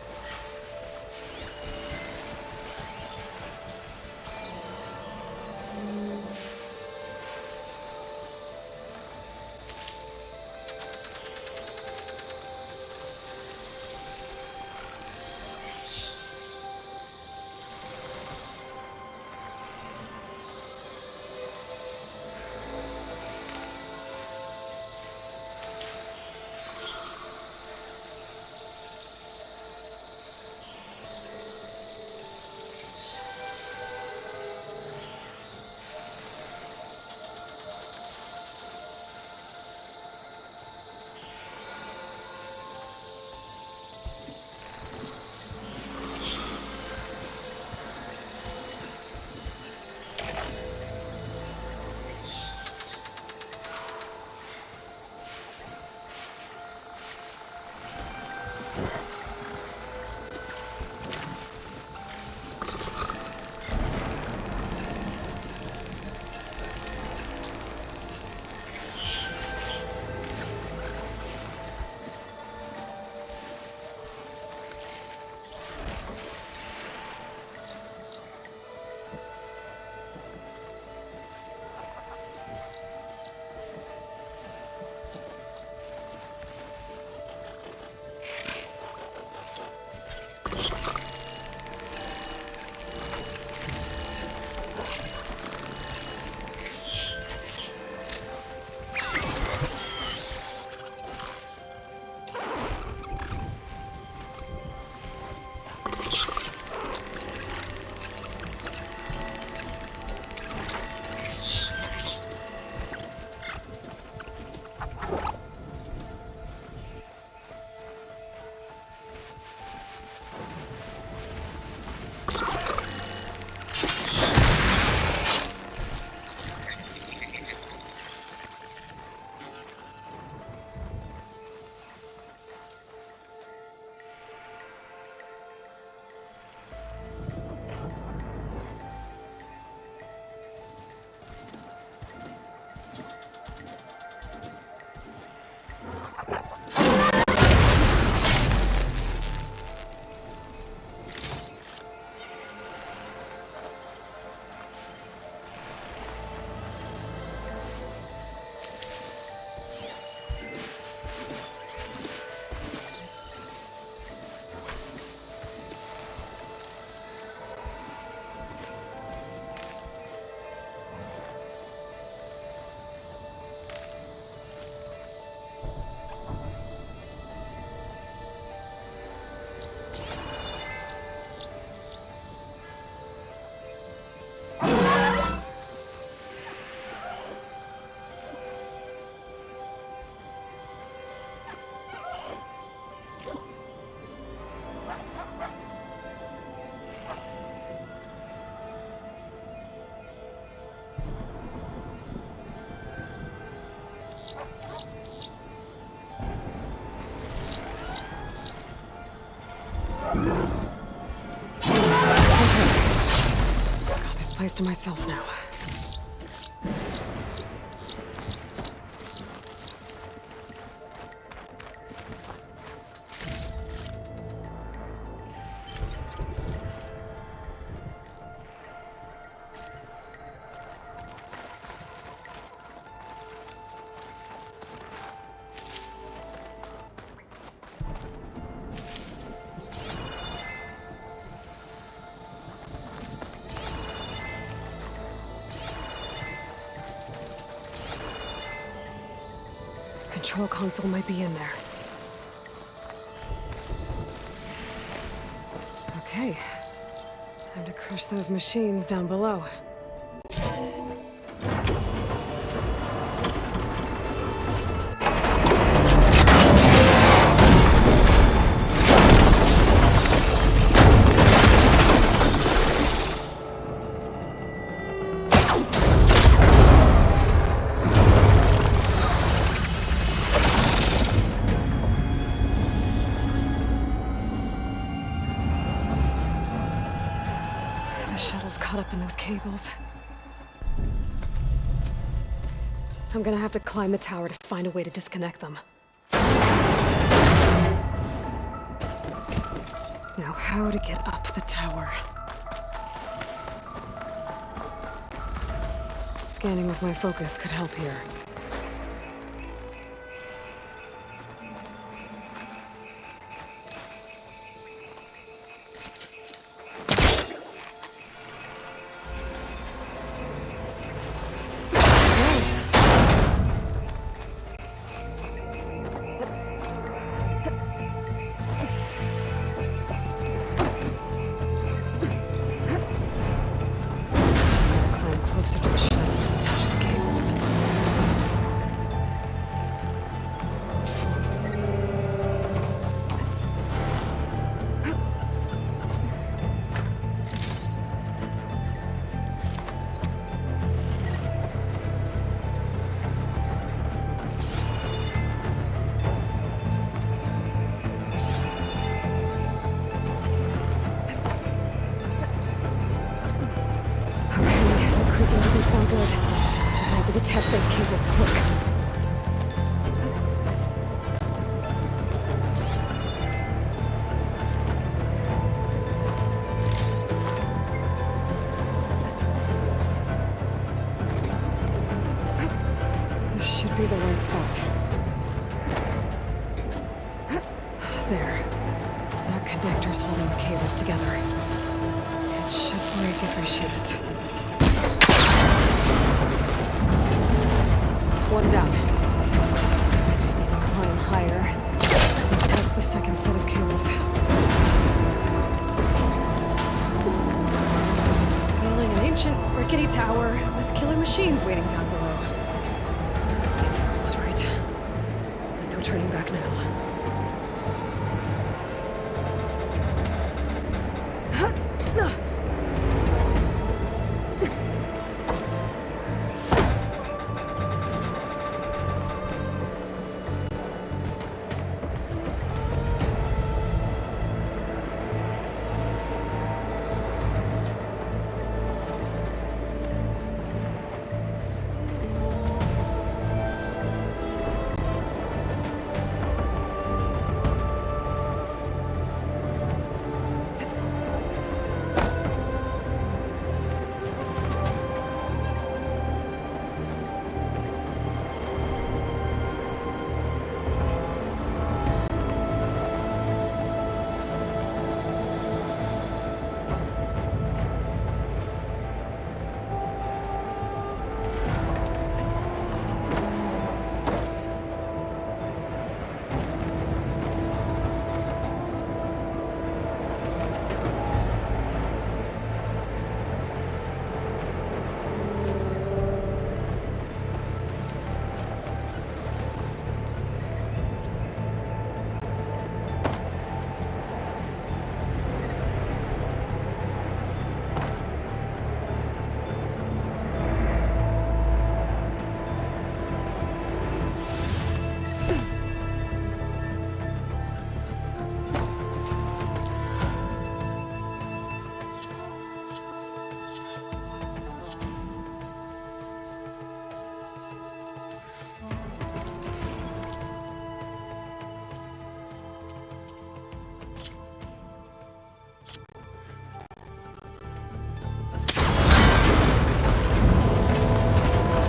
Got this place to myself now. Control console might be in there. Okay. Time to crush those machines down below. shuttle's caught up in those cables. I'm gonna have to climb the tower to find a way to disconnect them. Now, how to get up the tower? Scanning with my focus could help here. Climb closer to the shuttle and touch the cables. Okay, the creaking doesn't sound good. I have to detach those cables quick. This should be the right spot. There. That connector's holding the cables together. It should break if I shoot it. One down. I just need to climb higher and touch the second set of cables. Scaling an ancient, rickety tower with killer machines waiting down below. I was right. No turning back now.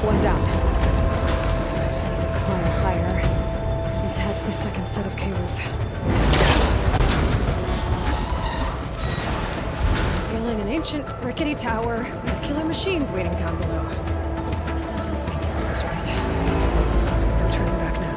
One down. I just need to climb higher and touch the second set of cables. Scaling an ancient, rickety tower with killer machines waiting down below. I was right. No turning back now.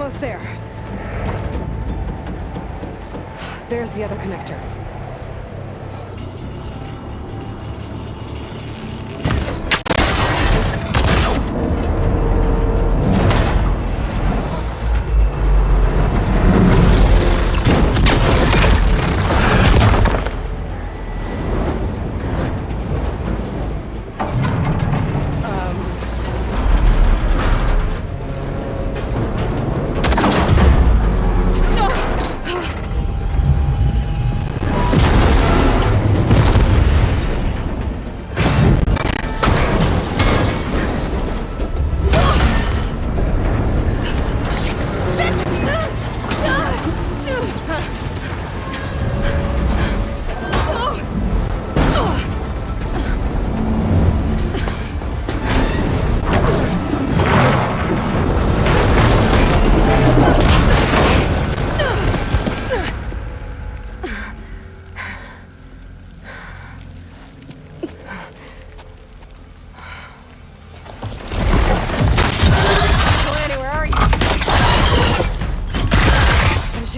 Almost there. There's the other connector.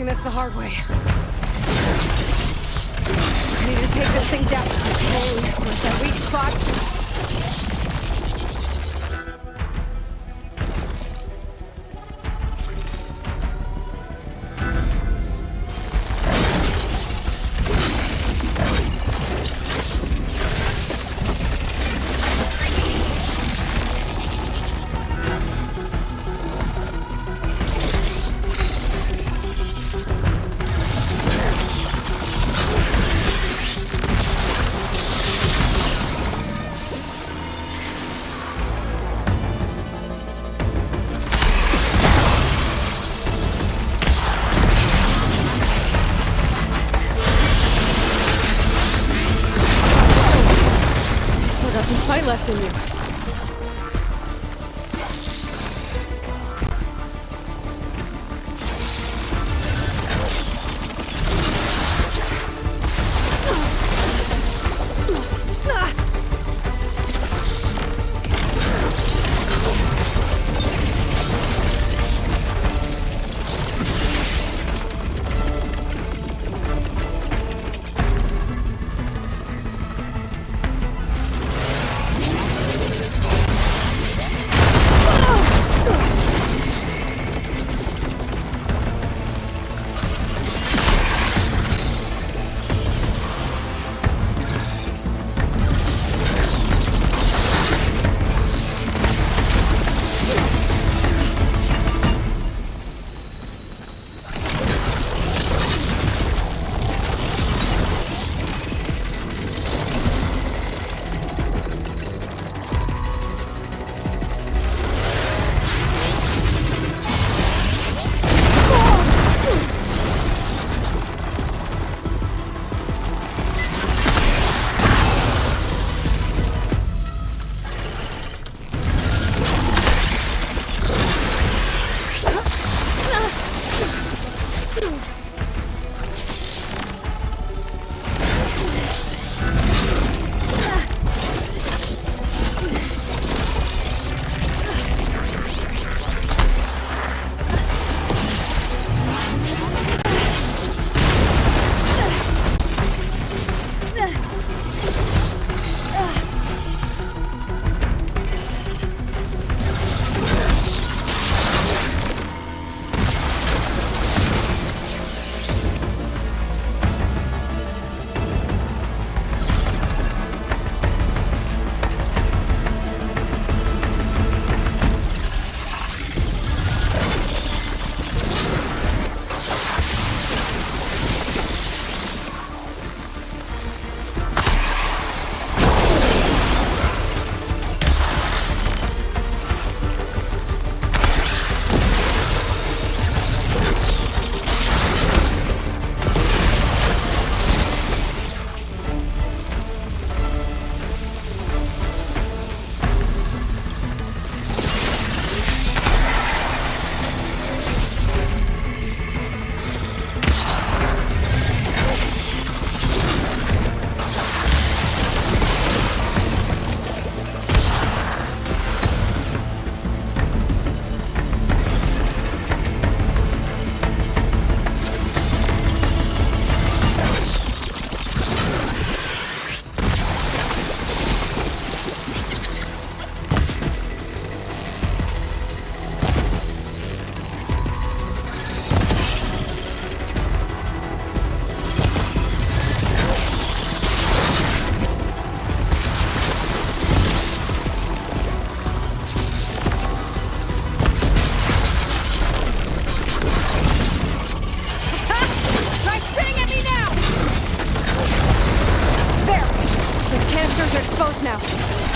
This the hard way. I need to take this thing down. Okay, where's that weak spot? Fight left in you.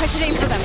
I should aim for them.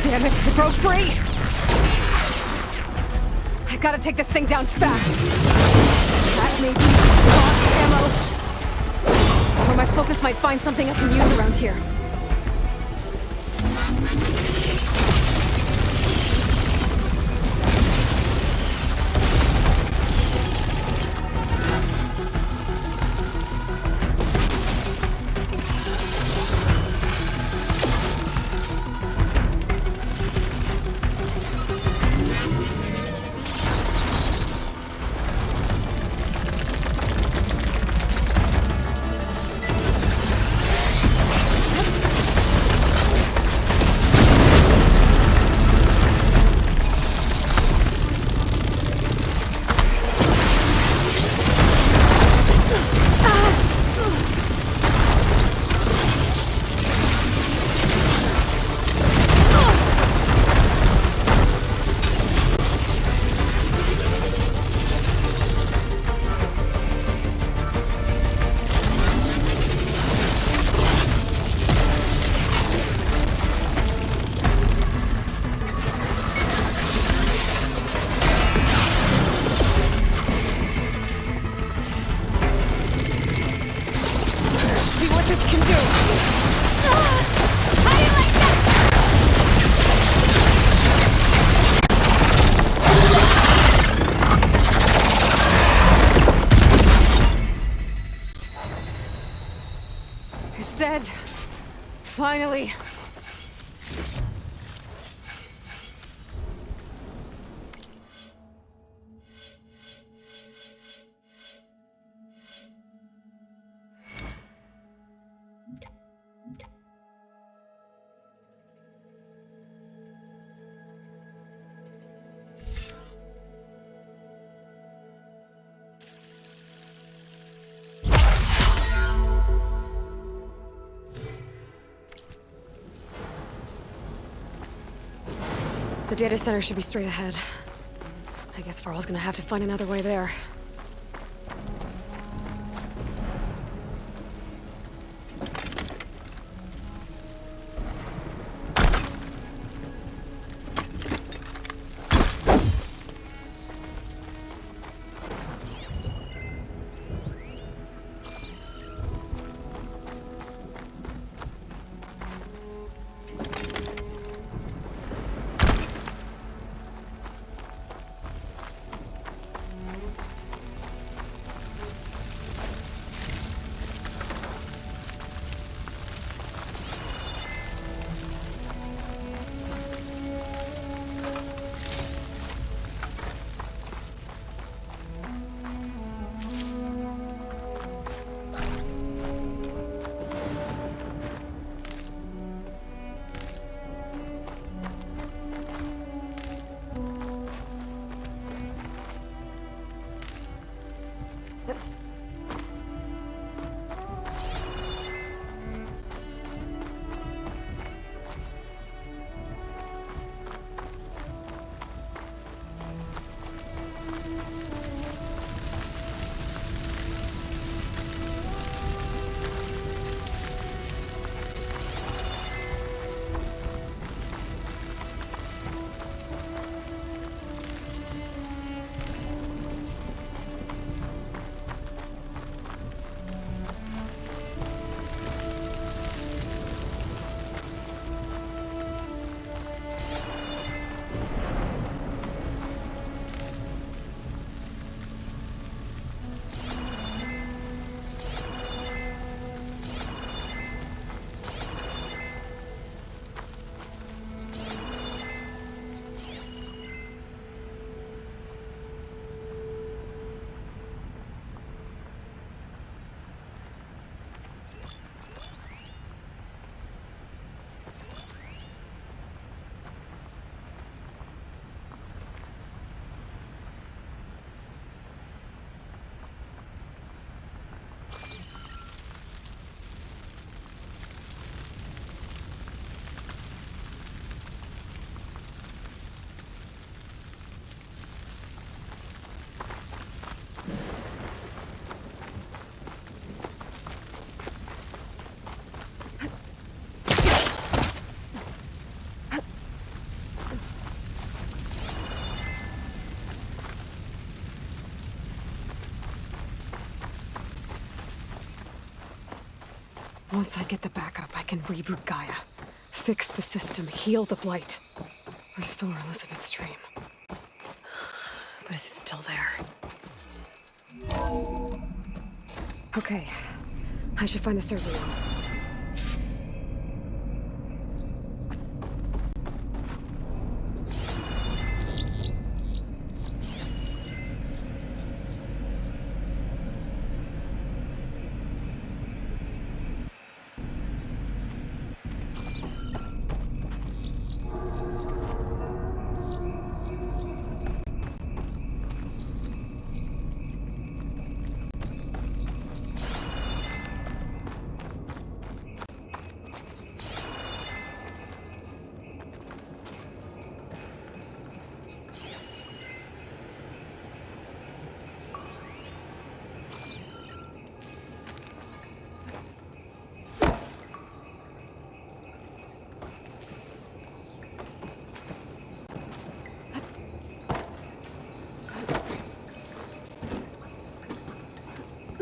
Damn it, it broke free! I gotta take this thing down fast. That may be lost ammo. Or my focus might find something I can use around here. Dead. Finally. The data center should be straight ahead. I guess Varl's gonna have to find another way there. Once I get the backup, I can reboot Gaia. Fix the system, heal the Blight. Restore Elizabeth's dream. But is it still there? Okay. I should find the server room.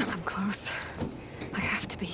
I'm close. I have to be.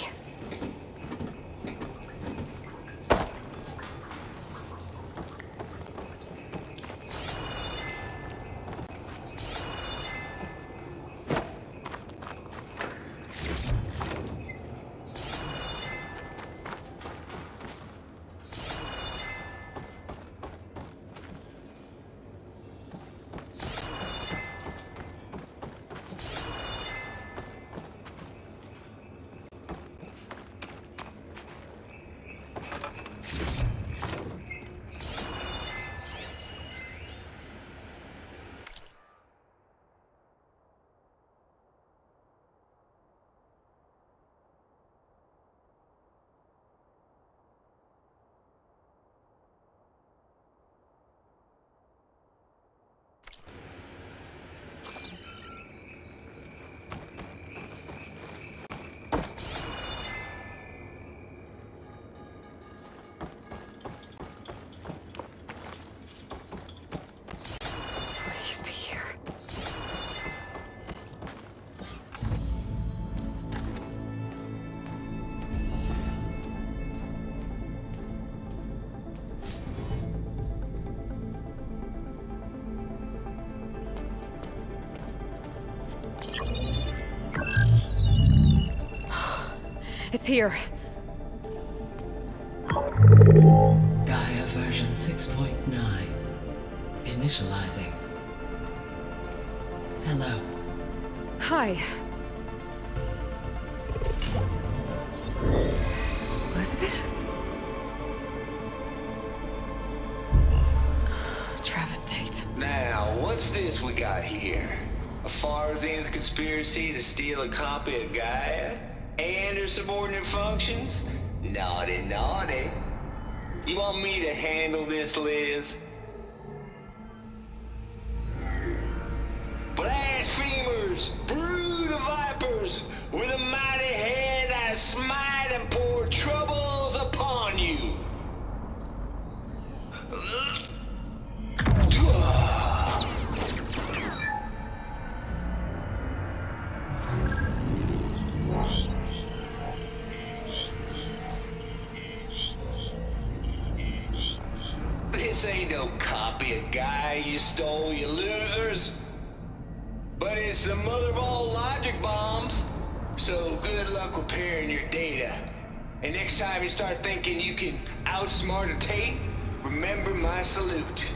Please be here. It's here. Gaia version 6.9. Initializing. Hello. Hi. Elizabeth? Travis Tate. Now, what's this we got here? A Farzan's conspiracy to steal a copy of Gaia? And her subordinate functions? Naughty, naughty. You want me to handle this, Liz? Blasphemers! Brood of vipers! With a mighty hand I smite and pour troubles upon you! This ain't no copy of Gaia you stole, you losers. But it's the mother of all logic bombs. So good luck repairing your data. And next time you start thinking you can outsmart a Tate, remember my salute.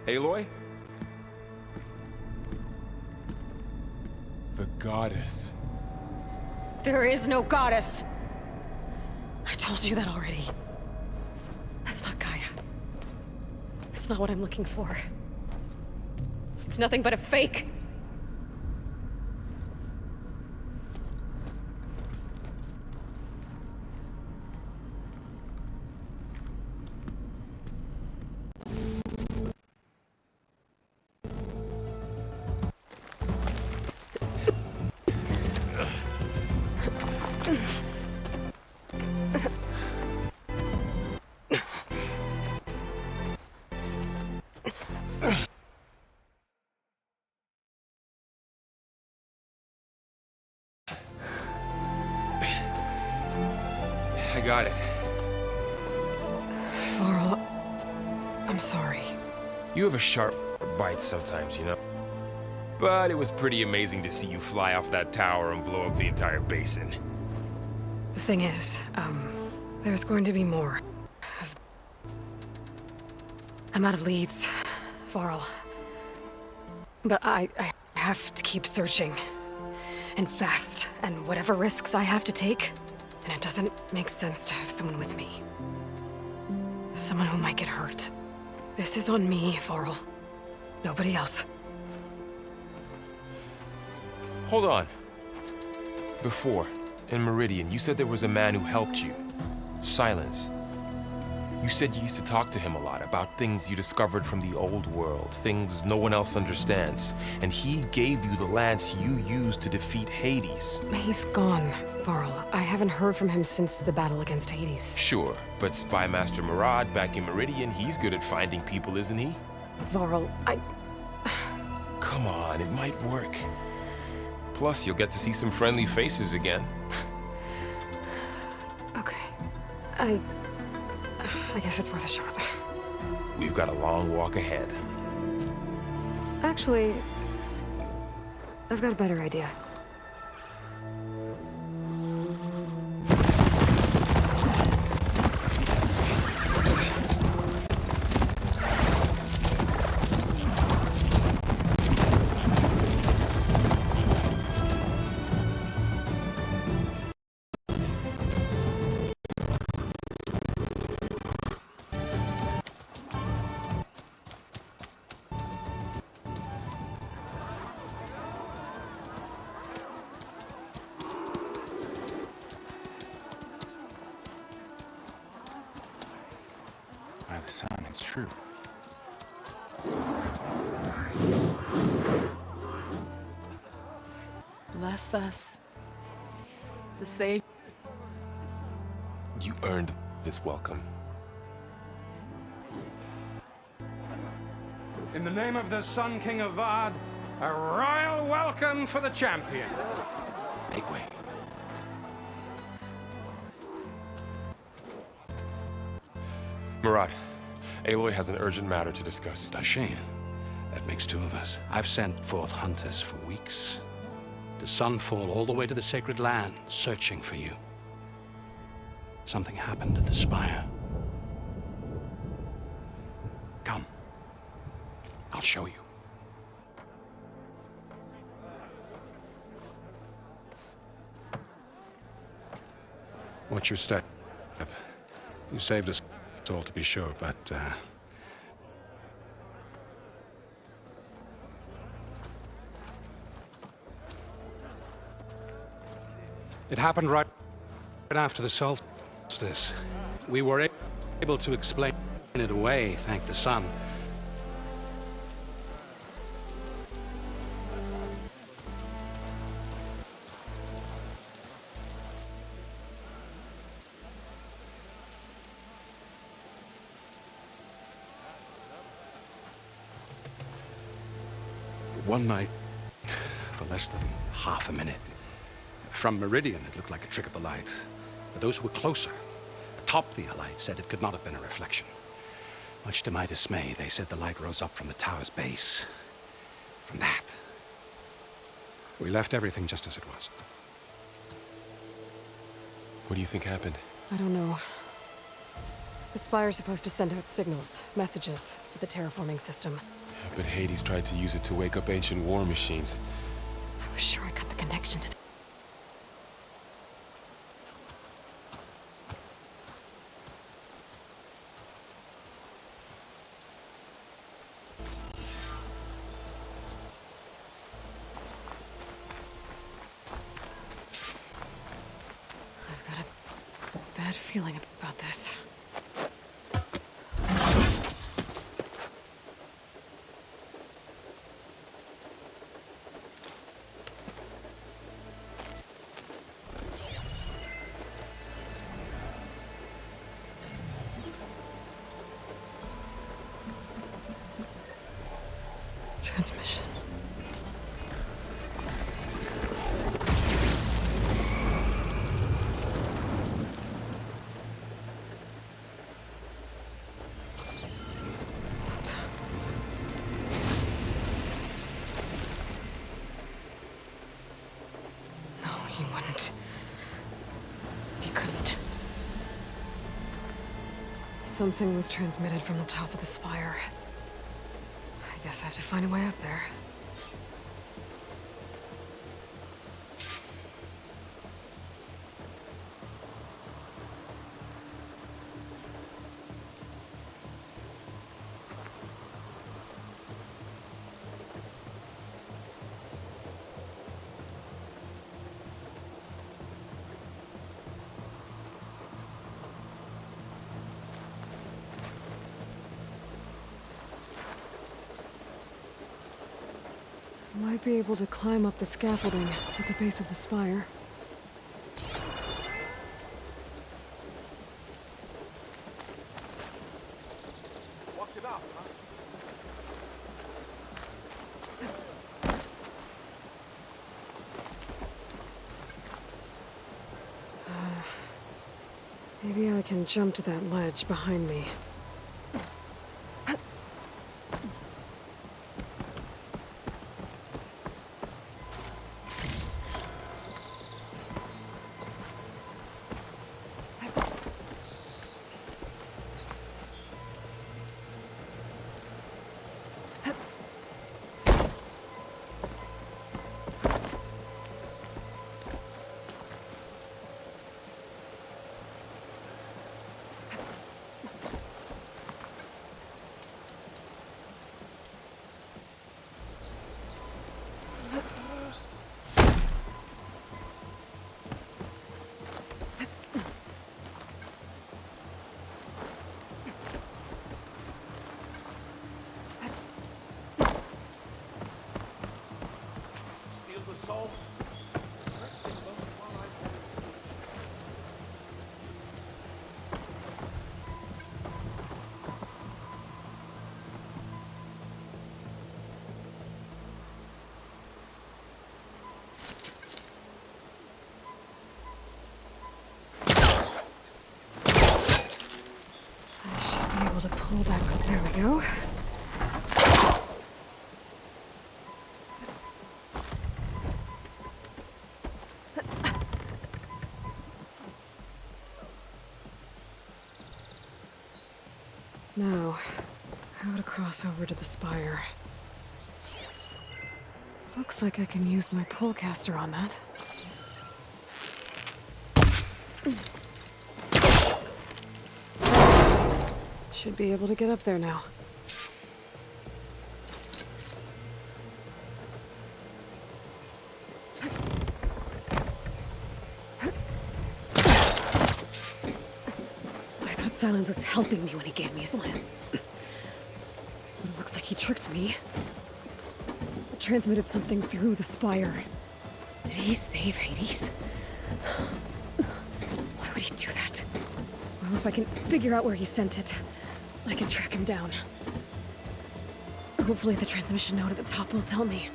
Aloy? The goddess. There is no goddess! I told you that already. That's not Gaia. It's not what I'm looking for. It's nothing but a fake. got it. Varl, I'm sorry. You have a sharp bite sometimes, you know? But it was pretty amazing to see you fly off that tower and blow up the entire basin. The thing is, there's going to be more. I'm out of leads, Varl. But I have to keep searching. And fast, and whatever risks I have to take. And it doesn't make sense to have someone with me. Someone who might get hurt. This is on me, Varl. Nobody else. Hold on. Before, in Meridian, you said there was a man who helped you. Silence. You said you used to talk to him a lot about things you discovered from the old world, things no one else understands. And he gave you the lance you used to defeat Hades. He's gone, Varl. I haven't heard from him since the battle against Hades. Sure, but Spy Master Murad back in Meridian, he's good at finding people, isn't he? Varl, Come on, it might work. Plus, you'll get to see some friendly faces again. Okay. I guess it's worth a shot. We've got a long walk ahead. Actually, I've got a better idea. By the sun, it's true. Bless us. The Savior. You earned this welcome. In the name of the Sun King of Vard, a royal welcome for the champion. Make way. Murad, Aloy has an urgent matter to discuss. Dashane, that makes two of us. I've sent forth hunters for weeks. To Sunfall all the way to the Sacred Land, searching for you. Something happened at the Spire. Come. I'll show you. What's your step? You saved us all, to be sure, but, it happened right after the solstice. We were able to explain it away, thank the sun. One night, for less than half a minute, from Meridian, it looked like a trick of the light. But those who were closer, atop the light, said it could not have been a reflection. Much to my dismay, they said the light rose up from the tower's base. From that, we left everything just as it was. What do you think happened? I don't know. The Spire's supposed to send out signals, messages, for the terraforming system. Yeah, but Hades tried to use it to wake up ancient war machines. I was sure I got the connection to them. I've got a bad feeling about this. Transmission. he couldn't. Something was transmitted from the top of the spire. I guess I have to find a way up there. Might be able to climb up the scaffolding at the base of the spire. Maybe I can jump to that ledge behind me. To pull back. There we go. Now, how to cross over to the spire. Looks like I can use my pullcaster on that. Should be able to get up there now. I thought Silence was helping me when he gave me his lance. But it looks like he tricked me. It transmitted something through the spire. Did he save Hades? Why would he do that? Well, if I can figure out where he sent it, I can track him down. Hopefully the transmission note at the top will tell me.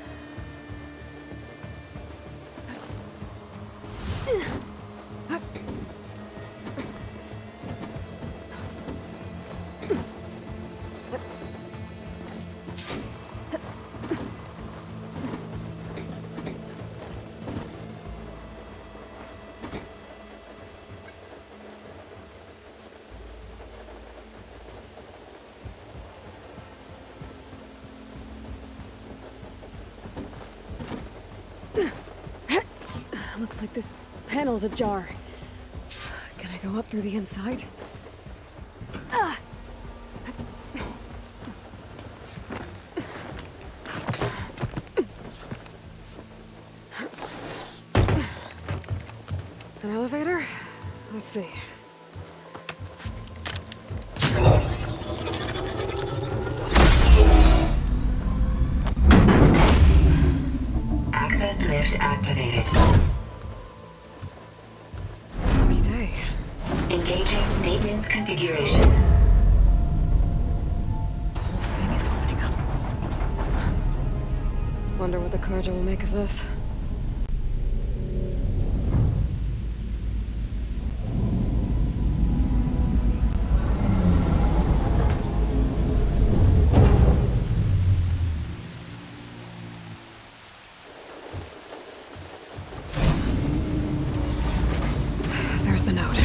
Looks like this panel's ajar. Can I go up through the inside? Ah! An elevator? Let's see. Access lift activated. Engaging maintenance configuration. The whole thing is opening up. Wonder what the Carja will make of this. There's the note.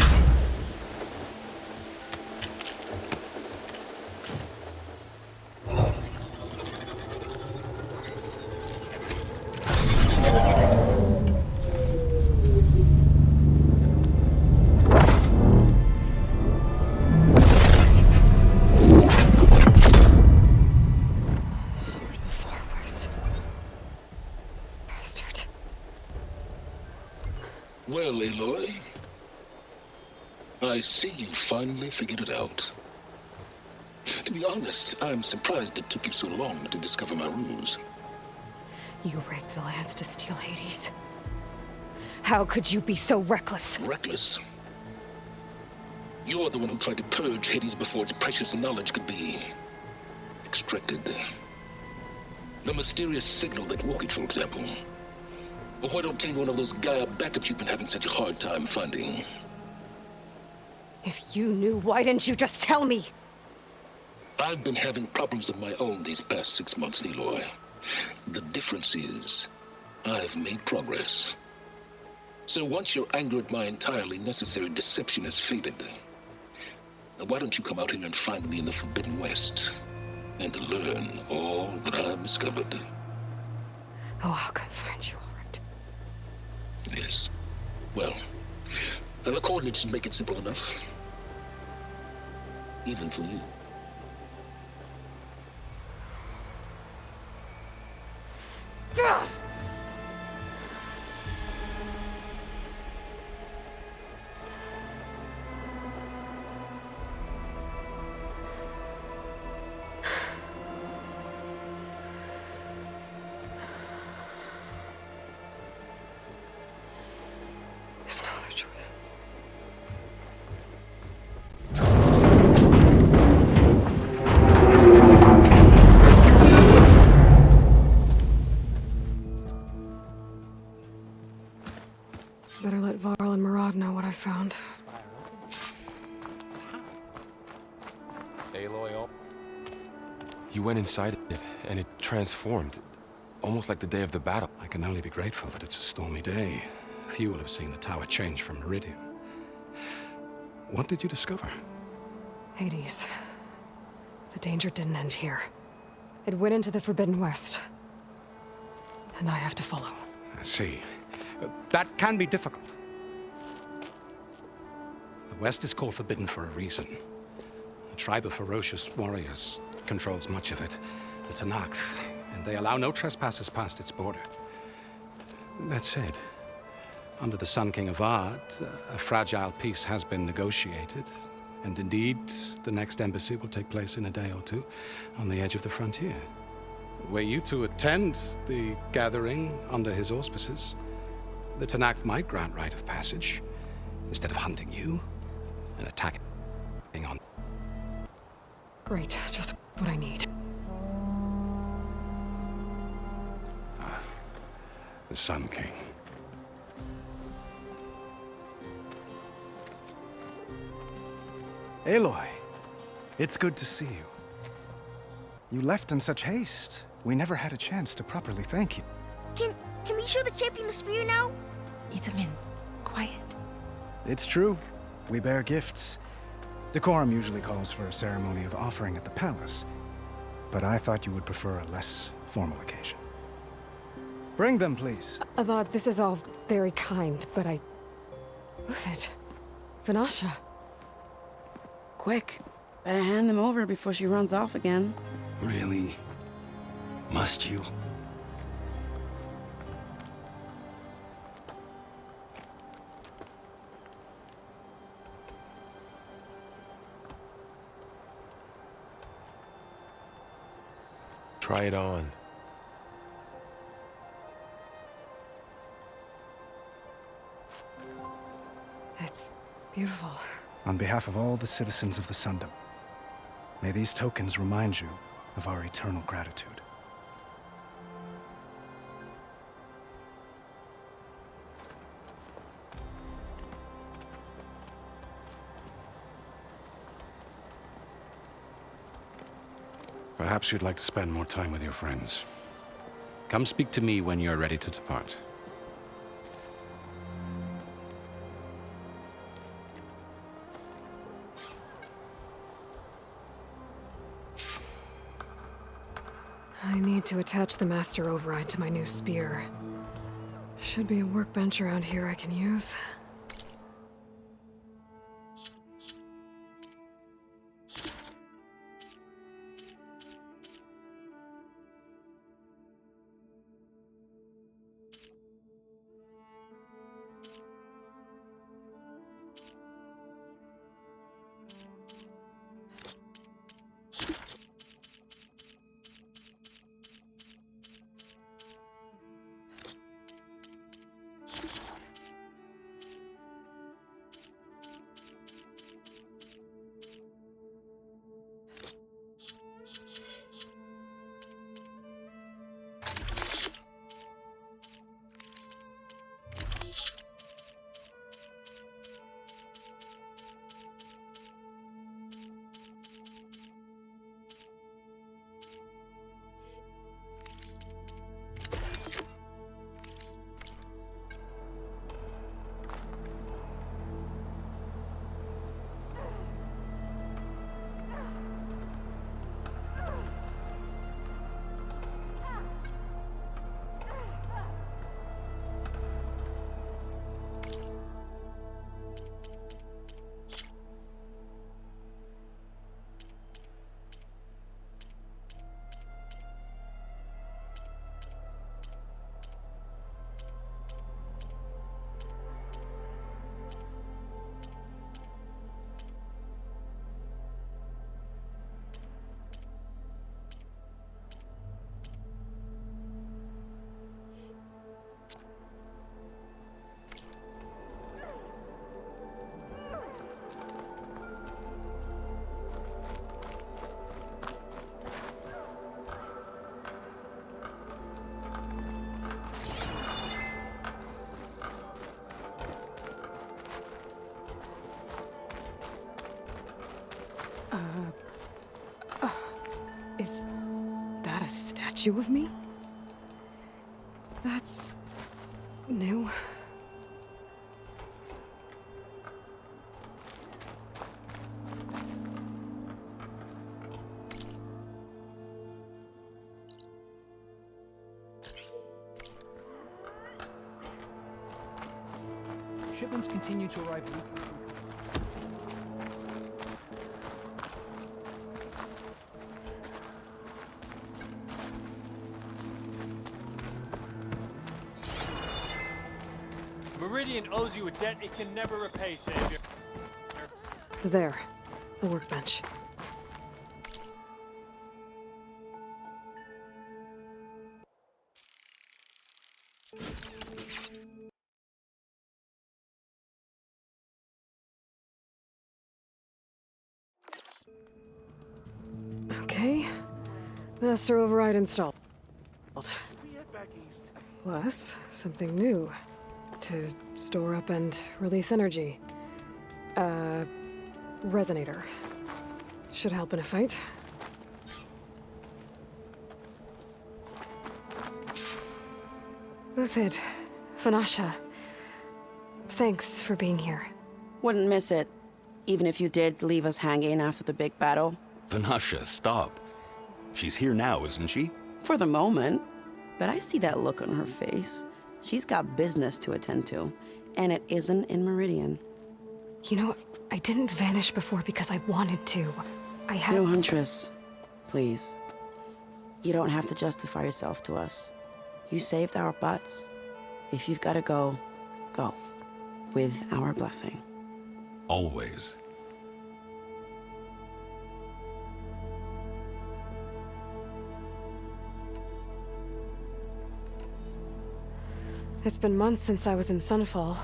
Well, Aloy, I see you finally figured it out. To be honest, I'm surprised it took you so long to discover my ruse. You rigged the Lance to steal Hades. How could you be so reckless? Reckless? You're the one who tried to purge Hades before its precious knowledge could be extracted. The mysterious signal that woke it, for example. Or why to obtain one of those Gaia backups you've been having such a hard time finding? If you knew, why didn't you just tell me? I've been having problems of my own these past 6 months, Aloy. The difference is, I've made progress. So once your anger at my entirely necessary deception has faded, why don't you come out here and find me in the Forbidden West and learn all that I've discovered? Oh, I'll come find you. Yes. Well, the coordinates make it simple enough. Even for you. There's no other choice. Better let Varl and Murad know what I found. Aloy, you went inside it, and it transformed. Almost like the day of the battle. I can only be grateful that it's a stormy day. Few will have seen the tower change from Meridian. What did you discover? Hades. The danger didn't end here. It went into the Forbidden West. And I have to follow. I see. That can be difficult. The West is called Forbidden for a reason. A tribe of ferocious warriors controls much of it, the Tenakth, and they allow no trespassers past its border. That said, under the Sun King Avad, a fragile peace has been negotiated, and indeed, the next embassy will take place in a day or two on the edge of the frontier. Were you to attend the gathering under his auspices, the Tenakth might grant right of passage, instead of hunting you and attacking on. Great, just what I need. The Sun King. Aloy, it's good to see you. You left in such haste. We never had a chance to properly thank you. Can we show the champion the spear now? Itamin, quiet. It's true. We bear gifts. Decorum usually calls for a ceremony of offering at the palace, but I thought you would prefer a less formal occasion. Bring them, please. Avad, this is all very kind, but Who's it? Vanasha. Quick. Better hand them over before she runs off again. Really? Must you? Try it on. It's beautiful. On behalf of all the citizens of the Sundom, may these tokens remind you of our eternal gratitude. Perhaps you'd like to spend more time with your friends. Come speak to me when you're ready to depart. to attach the Master Override to my new spear. Should be a workbench around here I can use. Is that a statue of me? That's new. Shipments continue to arrive weekly. Meridian owes you a debt it can never repay, Savior. There. The workbench. Okay. Master Override installed. Plus, something new. To store up and release energy. Resonator. Should help in a fight. Uthid, Vanasha. Thanks for being here. Wouldn't miss it. Even if you did leave us hanging after the big battle. Vanasha, stop. She's here now, isn't she? For the moment. But I see that look on her face. She's got business to attend to. And it isn't in Meridian. You know, I didn't vanish before because I wanted to. I had... No, Huntress. Please. You don't have to justify yourself to us. You saved our butts. If you've got to go, go. With our blessing. Always. It's been months since I was in Sunfall.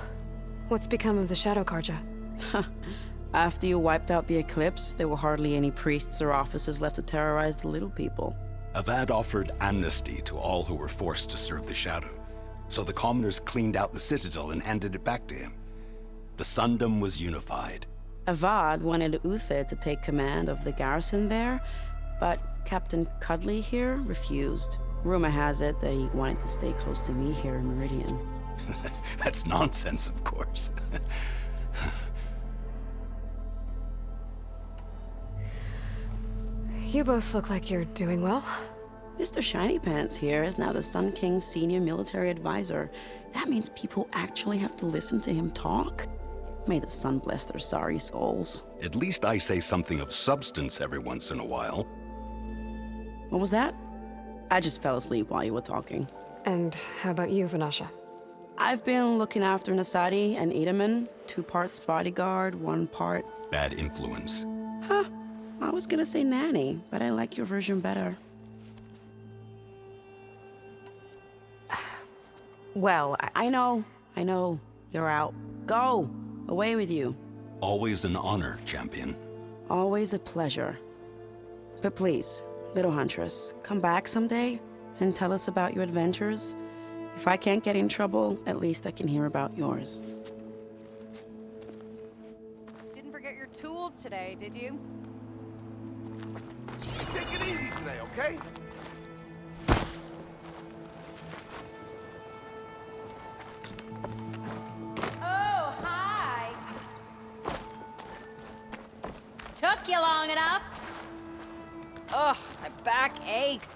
What's become of the Shadow Carja? After you wiped out the Eclipse, there were hardly any priests or officers left to terrorize the little people. Avad offered amnesty to all who were forced to serve the Shadow, so the commoners cleaned out the Citadel and handed it back to him. The Sundom was unified. Avad wanted Uthid to take command of the garrison there, but Captain Cudley here refused. Rumor has it that he wanted to stay close to me here in Meridian. That's nonsense, of course. You both look like you're doing well. Mr. Shiny Pants here is now the Sun King's senior military advisor. That means people actually have to listen to him talk? May the sun bless their sorry souls. At least I say something of substance every once in a while. What was that? I just fell asleep while you were talking. And how about you, Vanasha? I've been looking after Nasadi and Edaman. 2 parts bodyguard, 1 part... Bad influence. Huh. I was gonna say nanny, but I like your version better. Well, I know. You're out. Go! Away with you. Always an honor, champion. Always a pleasure. But please, little huntress, come back someday and tell us about your adventures. If I can't get in trouble, at least I can hear about yours. Didn't forget your tools today, did you? Take it easy today, okay? Oh, hi! Took you long enough? Ugh, my back aches.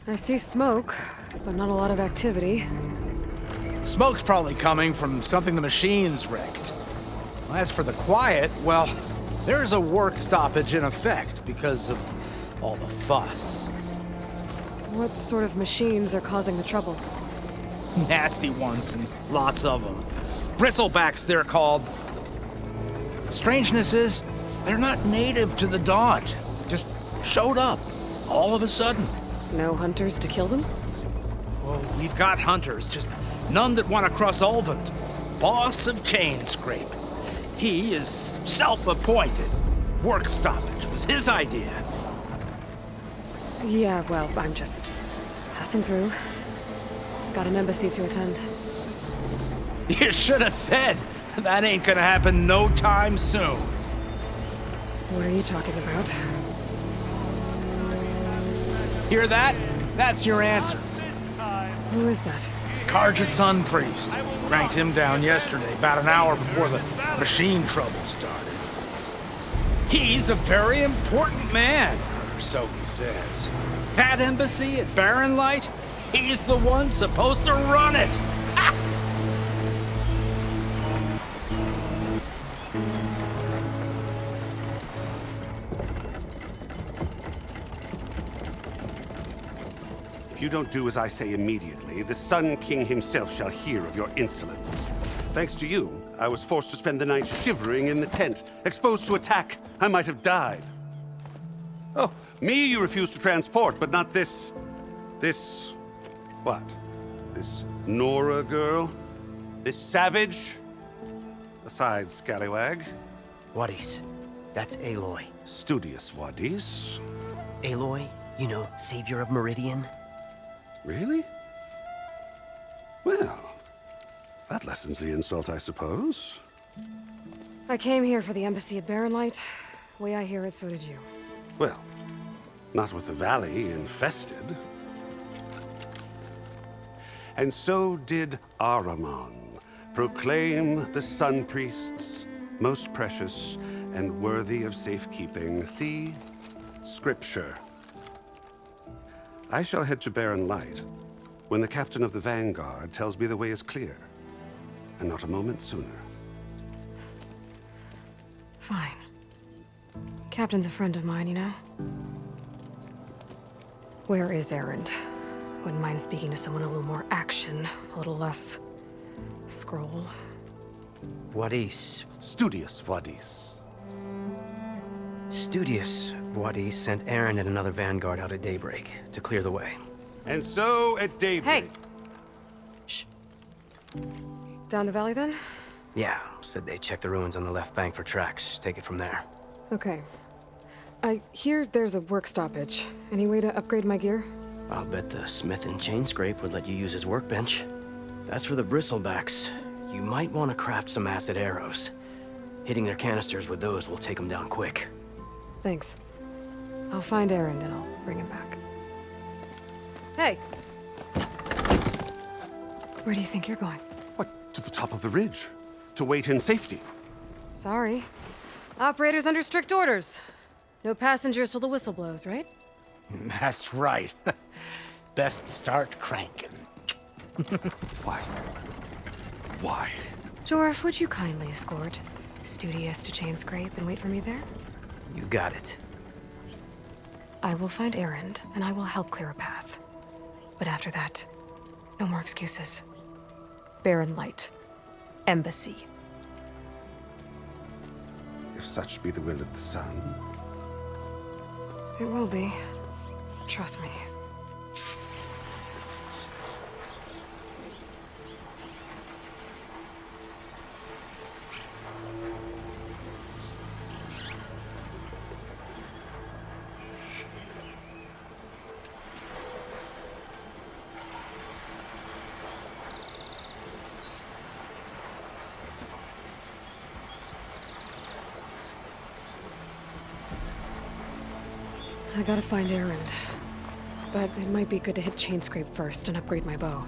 I see smoke, but not a lot of activity. Smoke's probably coming from something the machines wrecked. As for the quiet, well, there's a work stoppage in effect because of all the fuss. What sort of machines are causing the trouble? Nasty ones, and lots of them. Bristlebacks, they're called. The strangeness is, they're not native to the Daunt. Just showed up, all of a sudden. No hunters to kill them? Well, we've got hunters, just none that want to cross Ulvund. Boss of Chainscrape. He is self-appointed. Work stoppage was his idea. Yeah, well, I'm just passing through. Got an embassy to attend. You should have said. That ain't gonna happen no time soon. What are you talking about? Hear that? That's your answer. Who is that? Karja Sun Priest. Cranked him down yesterday, about an hour before the machine trouble started. He's a very important man, or so he says. That embassy at Barren Light, he's the one supposed to run it. If you don't do as I say immediately, the Sun King himself shall hear of your insolence. Thanks to you, I was forced to spend the night shivering in the tent, exposed to attack. I might have died. Oh, me you refuse to transport, but not this... what? This Nora girl? This savage? Besides, scallywag. Wadis. That's Aloy. Studious Wadis. Aloy, you know, savior of Meridian. Really? Well, that lessens the insult, I suppose. I came here for the embassy at Barren Light. Way I hear it, so did you. Well, not with the valley infested. And so did Ahriman proclaim the Sun Priests most precious and worthy of safekeeping. See? Scripture. I shall head to Barren Light when the captain of the Vanguard tells me the way is clear, and not a moment sooner. Fine. Captain's a friend of mine, you know? Where is Erend? Wouldn't mind speaking to someone a little more action, a little less scroll. Wadis. Studious Wadis. Studious Wadis sent Erend and another Vanguard out at daybreak to clear the way. And so at daybreak... Hey! Shh. Down the valley, then? Yeah, said they checked the ruins on the left bank for tracks. Take it from there. Okay. I hear there's a work stoppage. Any way to upgrade my gear? I'll bet the smith in Chainscrape would let you use his workbench. As for the bristlebacks, you might want to craft some acid arrows. Hitting their canisters with those will take them down quick. Thanks. I'll find Erend and I'll bring him back. Hey! Where do you think you're going? What, to the top of the ridge? To wait in safety? Sorry. Operator's under strict orders. No passengers till the whistle blows, right? That's right. Best start cranking. Why? Why? Jorf, would you kindly escort Studious to Chainscrape and wait for me there? You got it. I will find Erend, and I will help clear a path. But after that, no more excuses. Barren Light. Embassy. If such be the will of the sun. It will be. Trust me. I gotta find Erend. But it might be good to hit Chainscrape first and upgrade my bow.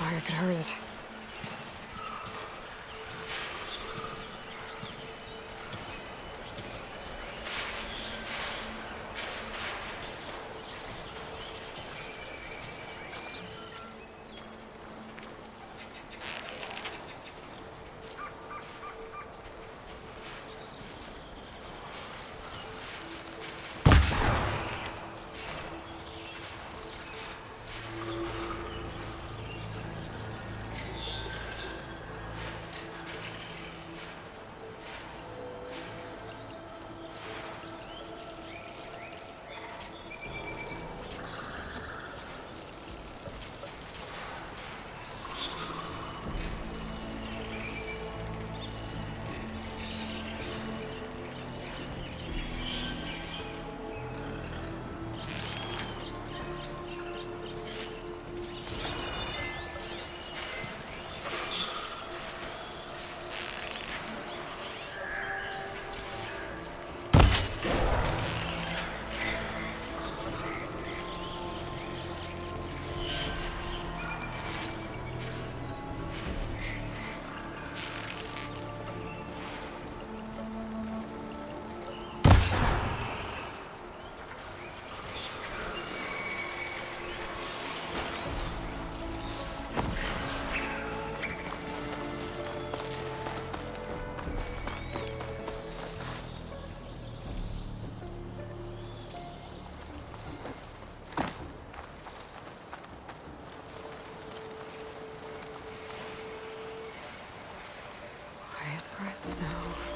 fire could hurt it. Breaths now.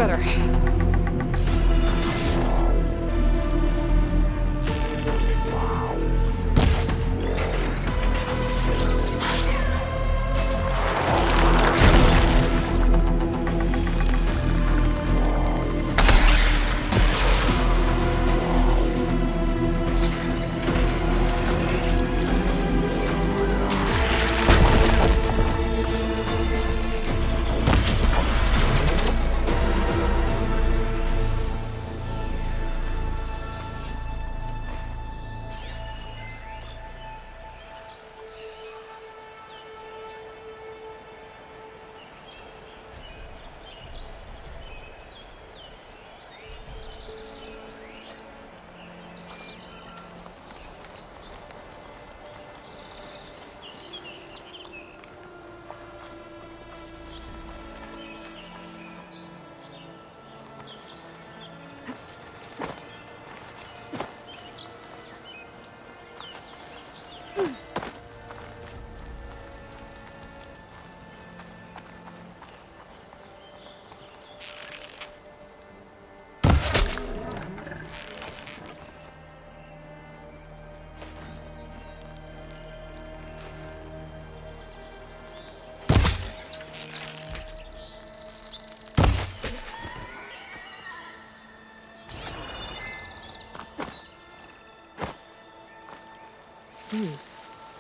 better.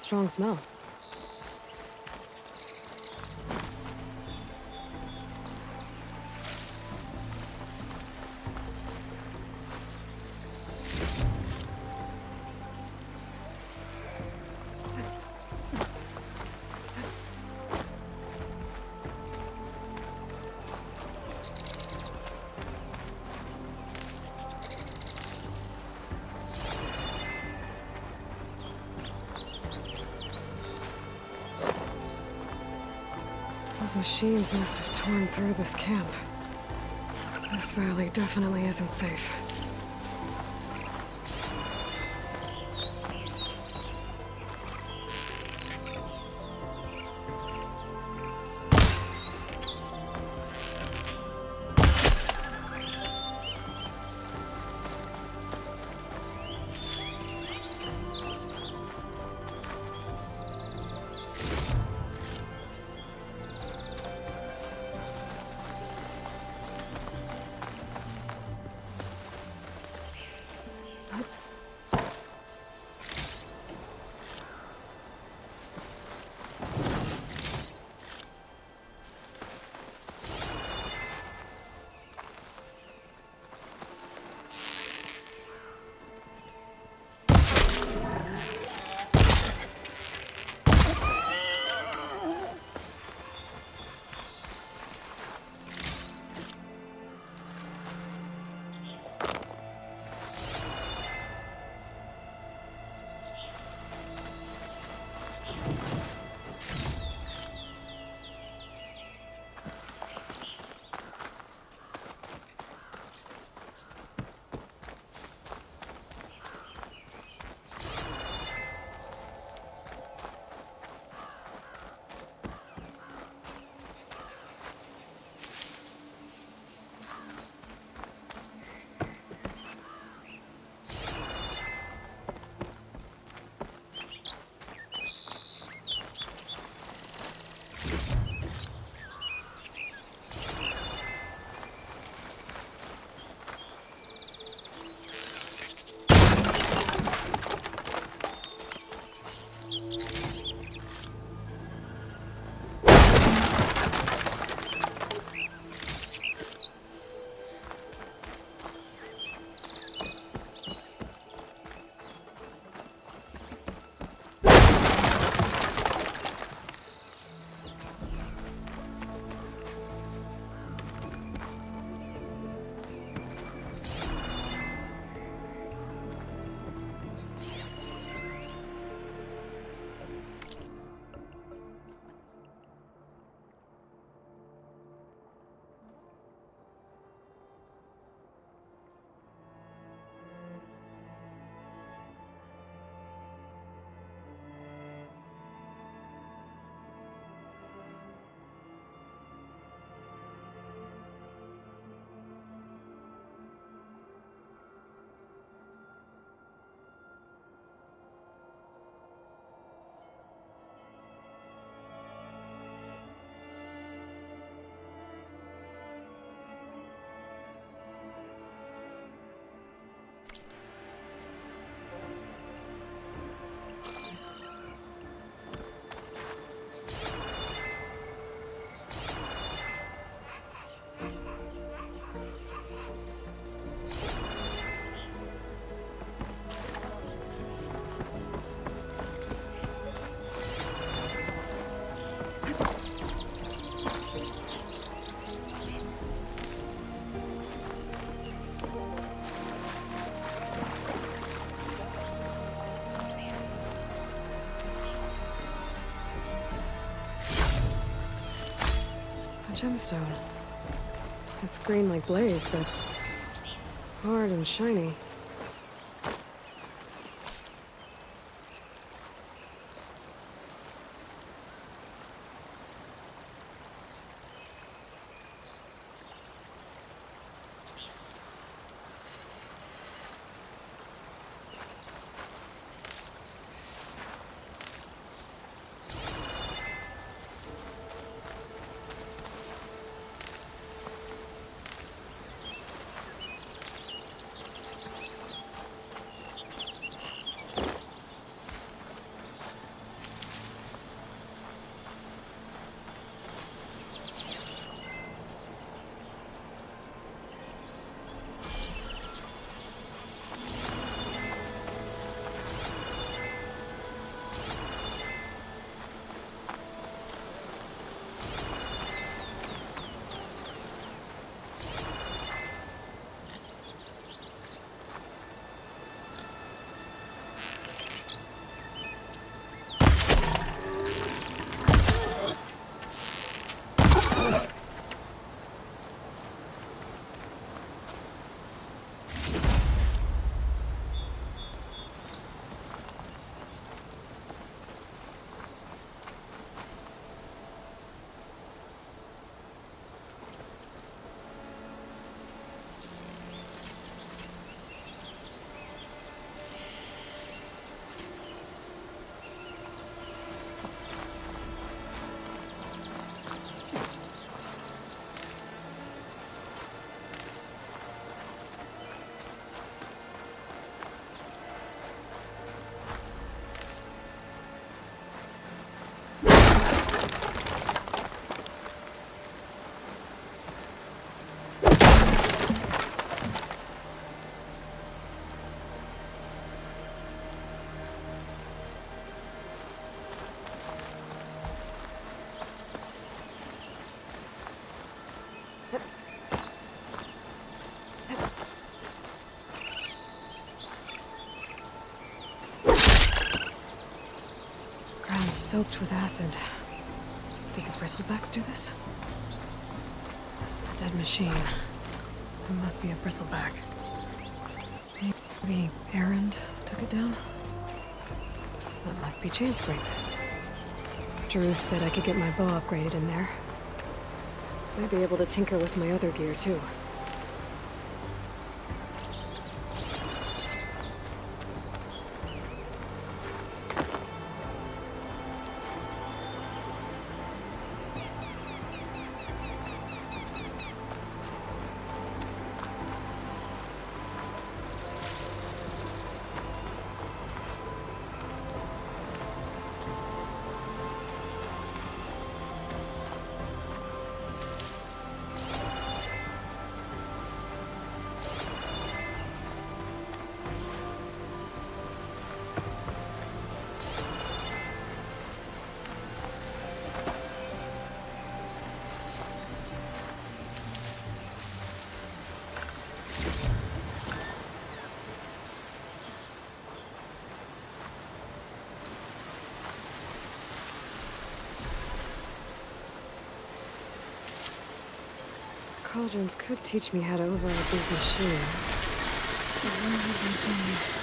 Strong smell. Those machines must have torn through this camp. This valley definitely isn't safe. gemstone. It's green like blaze, but it's hard and shiny. Ground soaked with acid. Did the bristlebacks do this? It's a dead machine. It must be a bristleback. Maybe Erend took it down? That must be Chainscrape. Drew said I could get my bow upgraded in there. I'd be able to tinker with my other gear, too. Cauldrons could teach me how to override these machines. But where would they be?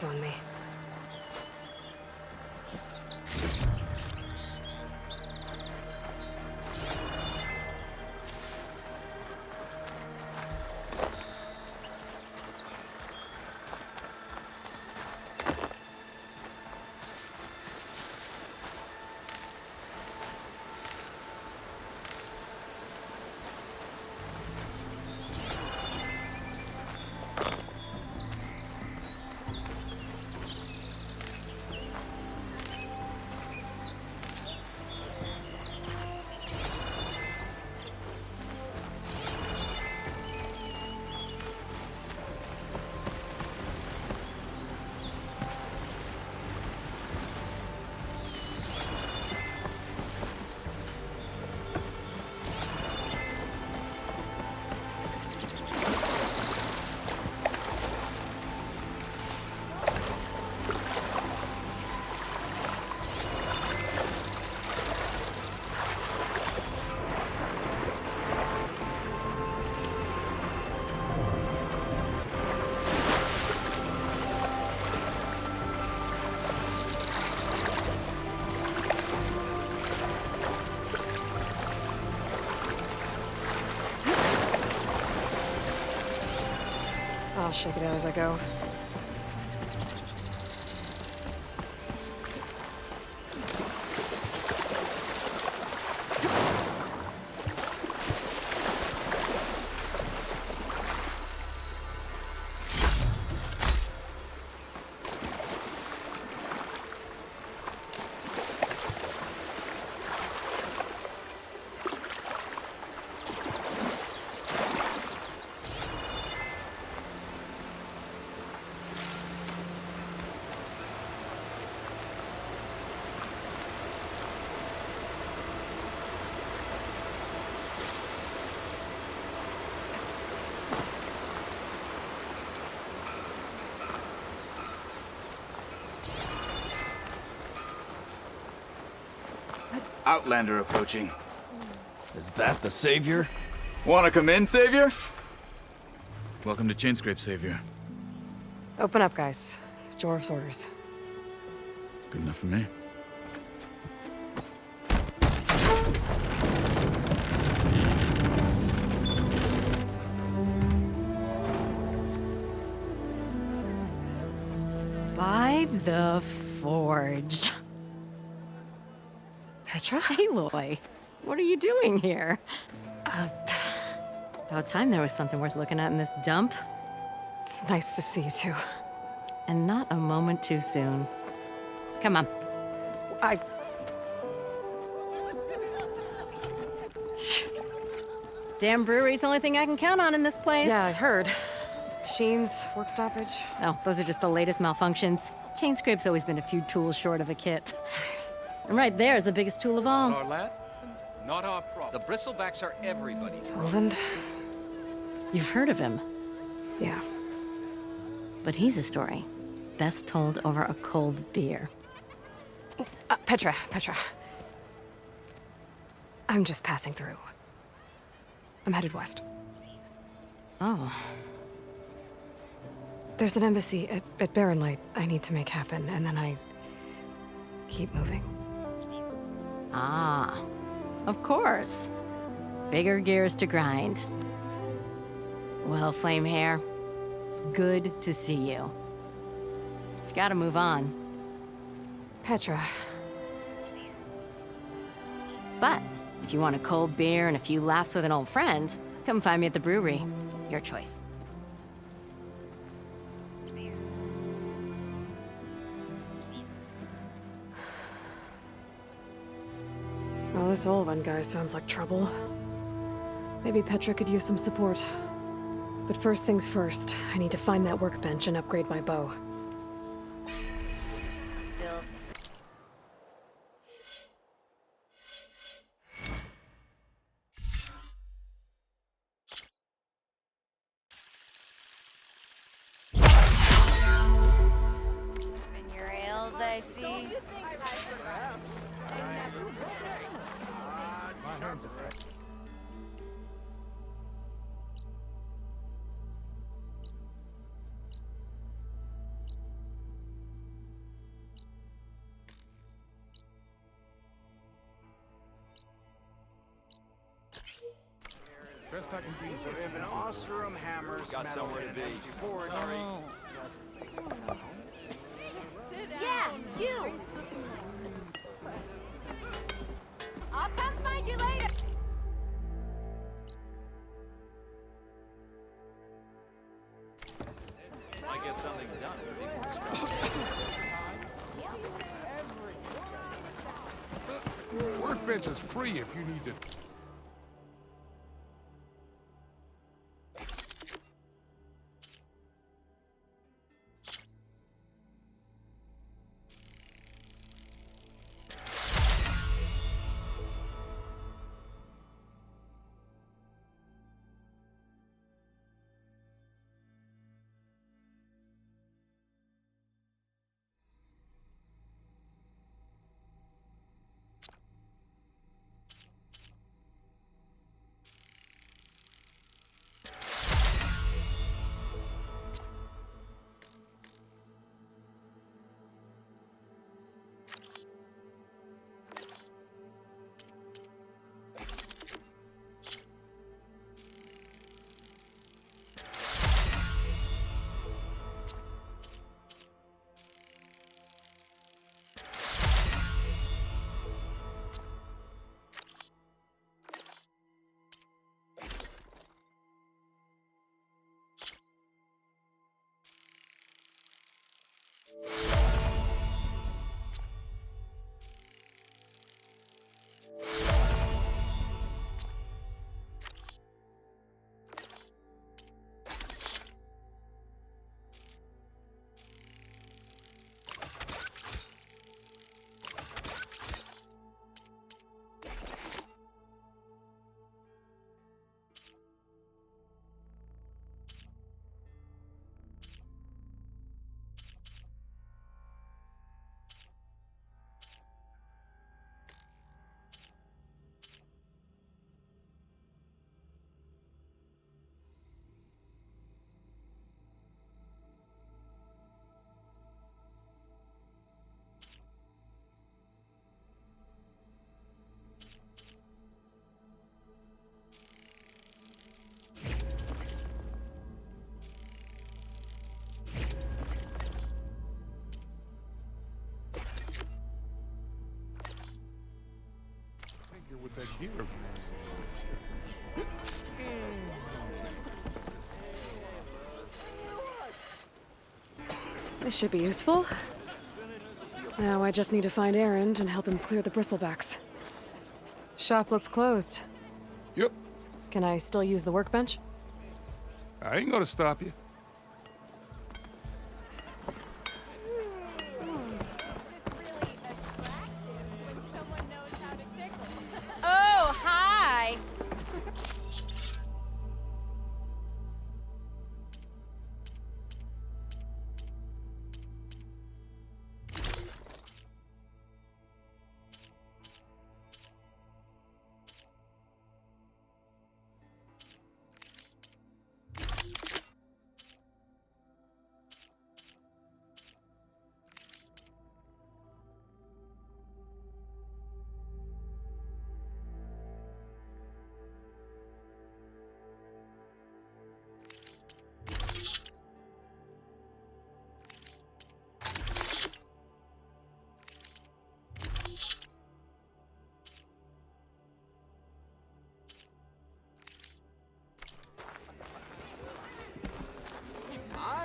eyes on me. I'll shake it out as I go. Outlander approaching. Is that the Savior? Wanna come in, Savior? Welcome to Chainscrape, Savior. Open up, guys. Jorv's orders. Good enough for me. By the Forge. Petra? Aloy, what are you doing here? About time there was something worth looking at in this dump. It's nice to see you too. And not a moment too soon. Come on. Damn brewery's the only thing I can count on in this place. Yeah, I heard. Machines, work stoppage. Oh, those are just the latest malfunctions. Chainscrape's always been a few tools short of a kit. And right there is the biggest tool of all. Our lad? Not our problem. The bristlebacks are everybody's problem. Roland? You've heard of him. Yeah. But he's a story best told over a cold beer. Petra. I'm just passing through. I'm headed west. Oh. There's an embassy at Barren Light I need to make happen, and then I keep moving. Ah, of course. Bigger gears to grind. Well, Flamehair, good to see you. You've got to move on. Petra. But if you want a cold beer and a few laughs with an old friend, come find me at the brewery. Your choice. Well, this Olwen guy sounds like trouble. Maybe Petra could use some support. But first things first, I need to find that workbench and upgrade my bow. Your ales, I see. So if an Oseram hammers Got metal somewhere in to an be. empty port, Yeah, you! I'll come find you later! Might get something done. Workbench is free if you need to. With that gear of yours. This should be useful. Now I just need to find Erend and help him clear the bristlebacks. Shop looks closed. Yep. Can I still use the workbench? I ain't gonna stop you. Oh, hi!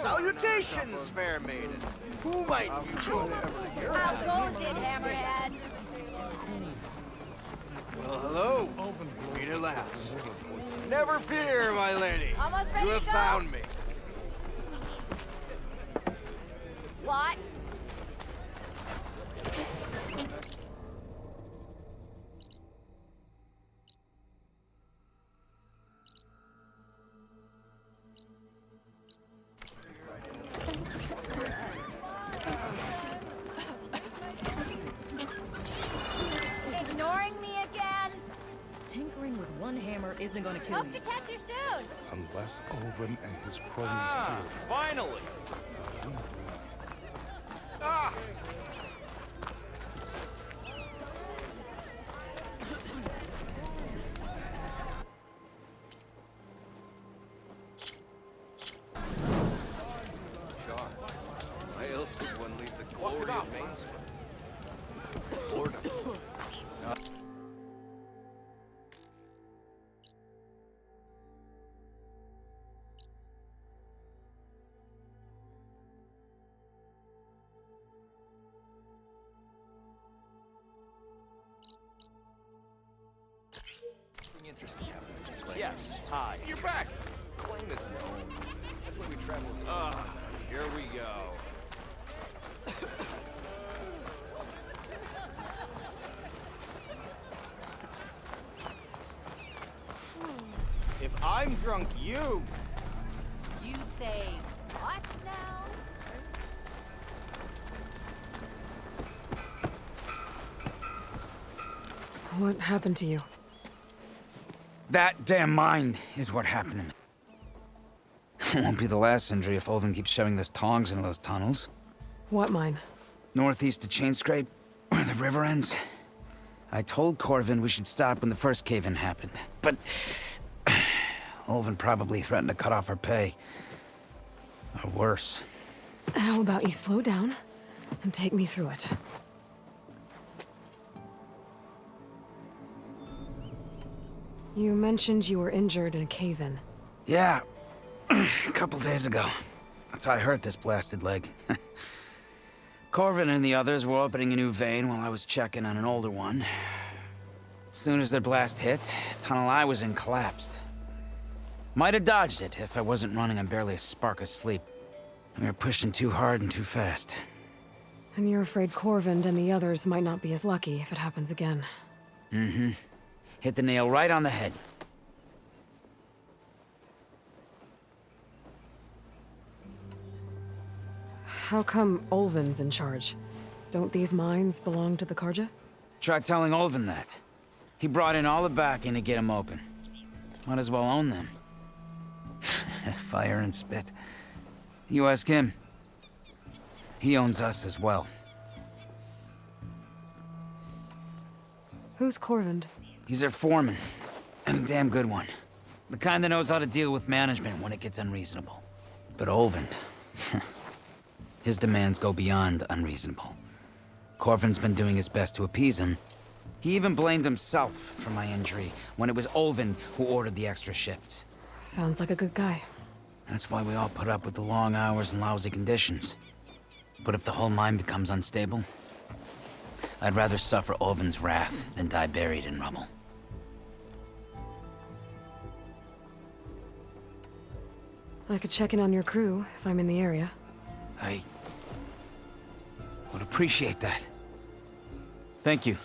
Salutations, fair maiden. Who might you whatever? How goes it, Hammerhead? Well, hello. Meet at last. Never fear, my lady. Almost ready You have to go? found me. What? Ignoring me again? Tinkering with one hammer isn't gonna kill Hope you. to catch you soon. Unless Owen and his cronies Ah, do. finally! Ah! boredom. Interesting happening. Yes. Hi. You're back. Claim is known. That's why we travel. Here we go. If I'm drunk, you. You say what now? What happened to you? That damn mine is what happened to me. It won't be the last injury if Ulvin keeps shoving those tongs into those tunnels. What mine? Northeast of Chainscrape, where the river ends. I told Corvin we should stop when the first cave-in happened, but Ulvin probably threatened to cut off our pay. Or worse. How about you slow down and take me through it? You mentioned you were injured in a cave-in. Yeah, a couple days ago. That's how I hurt this blasted leg. Corvin and the others were opening a new vein while I was checking on an older one. As soon as their blast hit, the tunnel I was in collapsed. Might have dodged it if I wasn't running on barely a spark of sleep. We were pushing too hard and too fast. And you're afraid Corvind and the others might not be as lucky if it happens again. Mm-hmm. Hit the nail right on the head. How come Ulvin's in charge? Don't these mines belong to the Karja? Try telling Ulvin that. He brought in all the backing to get them open. Might as well own them. Fire and spit. You ask him. He owns us as well. Who's Corvind? He's their foreman, and a damn good one. The kind that knows how to deal with management when it gets unreasonable. But Ulvin, his demands go beyond unreasonable. Corvin's been doing his best to appease him. He even blamed himself for my injury when it was Ulvin who ordered the extra shifts. Sounds like a good guy. That's why we all put up with the long hours and lousy conditions. But if the whole mine becomes unstable, I'd rather suffer Ulvin's wrath than die buried in rubble. I could check in on your crew if I'm in the area. I would appreciate that. Thank you.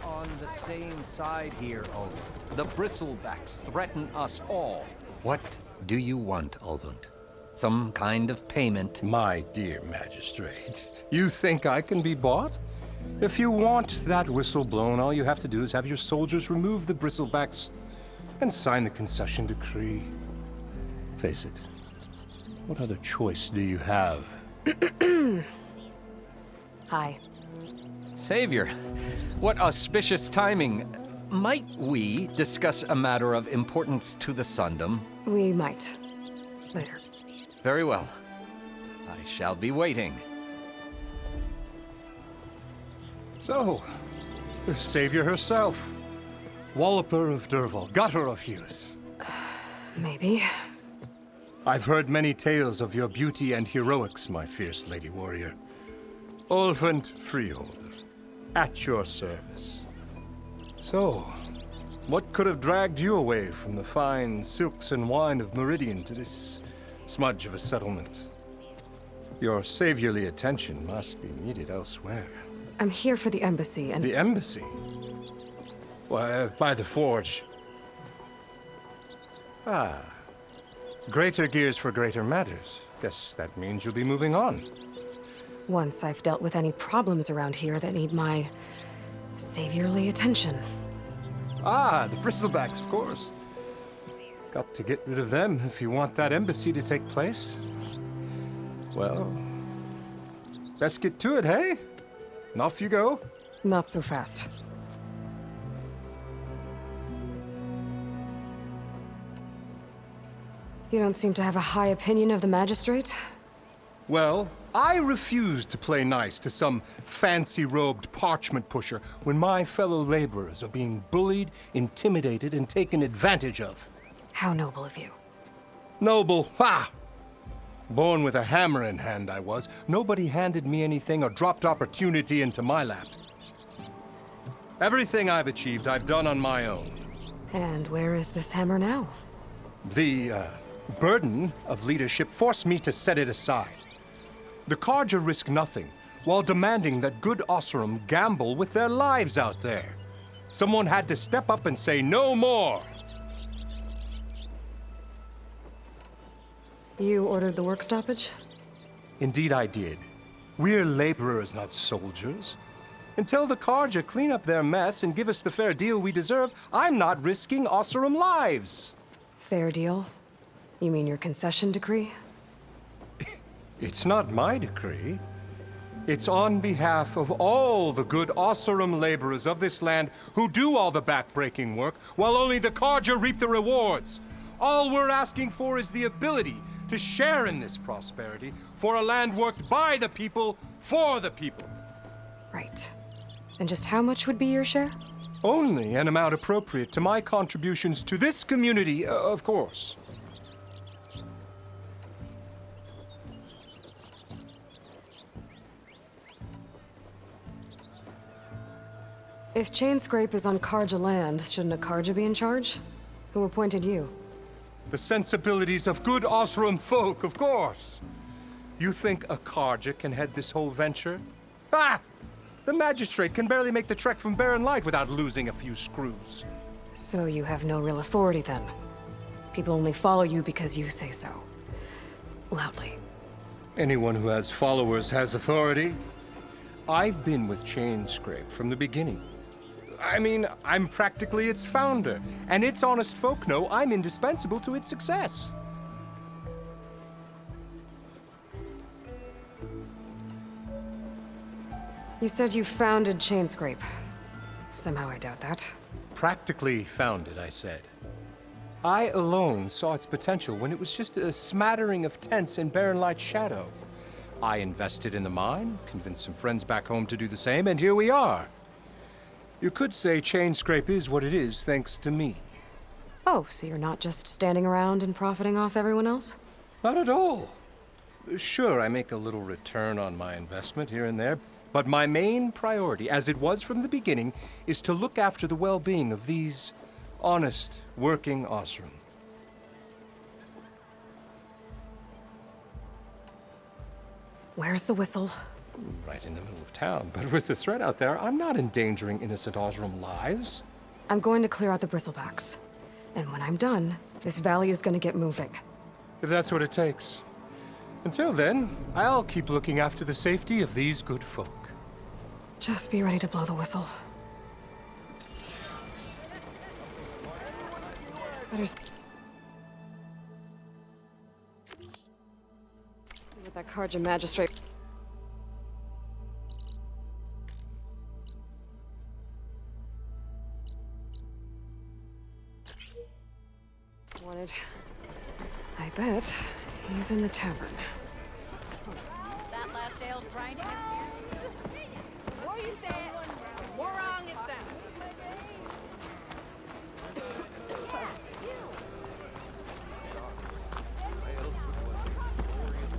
On the same side here, Ulvund. The bristlebacks threaten us all. What do you want, Ulvund? Some kind of payment? My dear magistrate, you think I can be bought? If you want that whistle blown, all you have to do is have your soldiers remove the bristlebacks and sign the concession decree. Face it, what other choice do you have? Hi. Savior, what auspicious timing. Might we discuss a matter of importance to the Sundom? We might. Later. Very well. I shall be waiting. So, the savior herself. Walloper of Derval, gutter of youth. Maybe. I've heard many tales of your beauty and heroics, my fierce lady warrior. Ulfant Freeholder, at your service. So, what could have dragged you away from the fine silks and wine of Meridian to this smudge of a settlement? Your saviorly attention must be needed elsewhere. I'm here for the embassy and... The embassy? Why, by the forge. Ah. Greater gears for greater matters. Guess that means you'll be moving on. Once I've dealt with any problems around here that need my saviorly attention. Ah, the bristlebacks, of course. Got to get rid of them if you want that embassy to take place. Well, best get to it, hey? And off you go. Not so fast. You don't seem to have a high opinion of the magistrate? Well, I refuse to play nice to some fancy-robed parchment pusher when my fellow laborers are being bullied, intimidated, and taken advantage of. How noble of you. Noble? Ha! Born with a hammer in hand, I was. Nobody handed me anything or dropped opportunity into my lap. Everything I've achieved, I've done on my own. And where is this hammer now? The, burden of leadership forced me to set it aside. The Carja risk nothing, while demanding that good Oseram gamble with their lives out there. Someone had to step up and say no more. You ordered the work stoppage? Indeed I did. We're laborers, not soldiers. Until the Carja clean up their mess and give us the fair deal we deserve, I'm not risking Oseram lives. Fair deal? You mean your concession decree? It's not my decree. It's on behalf of all the good Oseram laborers of this land who do all the backbreaking work, while only the Carja reap the rewards. All we're asking for is the ability to share in this prosperity for a land worked by the people, for the people. Right. And just how much would be your share? Only an amount appropriate to my contributions to this community, of course. If Chainscrape is on Carja land, shouldn't a Carja be in charge? Who appointed you? The sensibilities of good Oseram folk, of course. You think a Carja can head this whole venture? Ah! The magistrate can barely make the trek from Barren Light without losing a few screws. So you have no real authority then? People only follow you because you say so. Loudly. Anyone who has followers has authority. I've been with Chainscrape from the beginning. I mean, I'm practically its founder, and its honest folk know I'm indispensable to its success. You said you founded Chainscrape. Somehow I doubt that. Practically founded, I said. I alone saw its potential when it was just a smattering of tents in Barren Light's shadow. I invested in the mine, convinced some friends back home to do the same, and here we are. You could say Chainscrape is what it is thanks to me. Oh, so you're not just standing around and profiting off everyone else? Not at all. Sure, I make a little return on my investment here and there, but my main priority, as it was from the beginning, is to look after the well-being of these honest, working Oseram. Where's the whistle? Right in the middle of town, but with the threat out there, I'm not endangering innocent Oseram lives. I'm going to clear out the bristlebacks. And when I'm done, this valley is gonna get moving. If that's what it takes. Until then, I'll keep looking after the safety of these good folk. Just be ready to blow the whistle. Better see what that Carja magistrate... wanted. I bet he's in the tavern. That last ale grinding in here. What you saying? More wrong it sounds.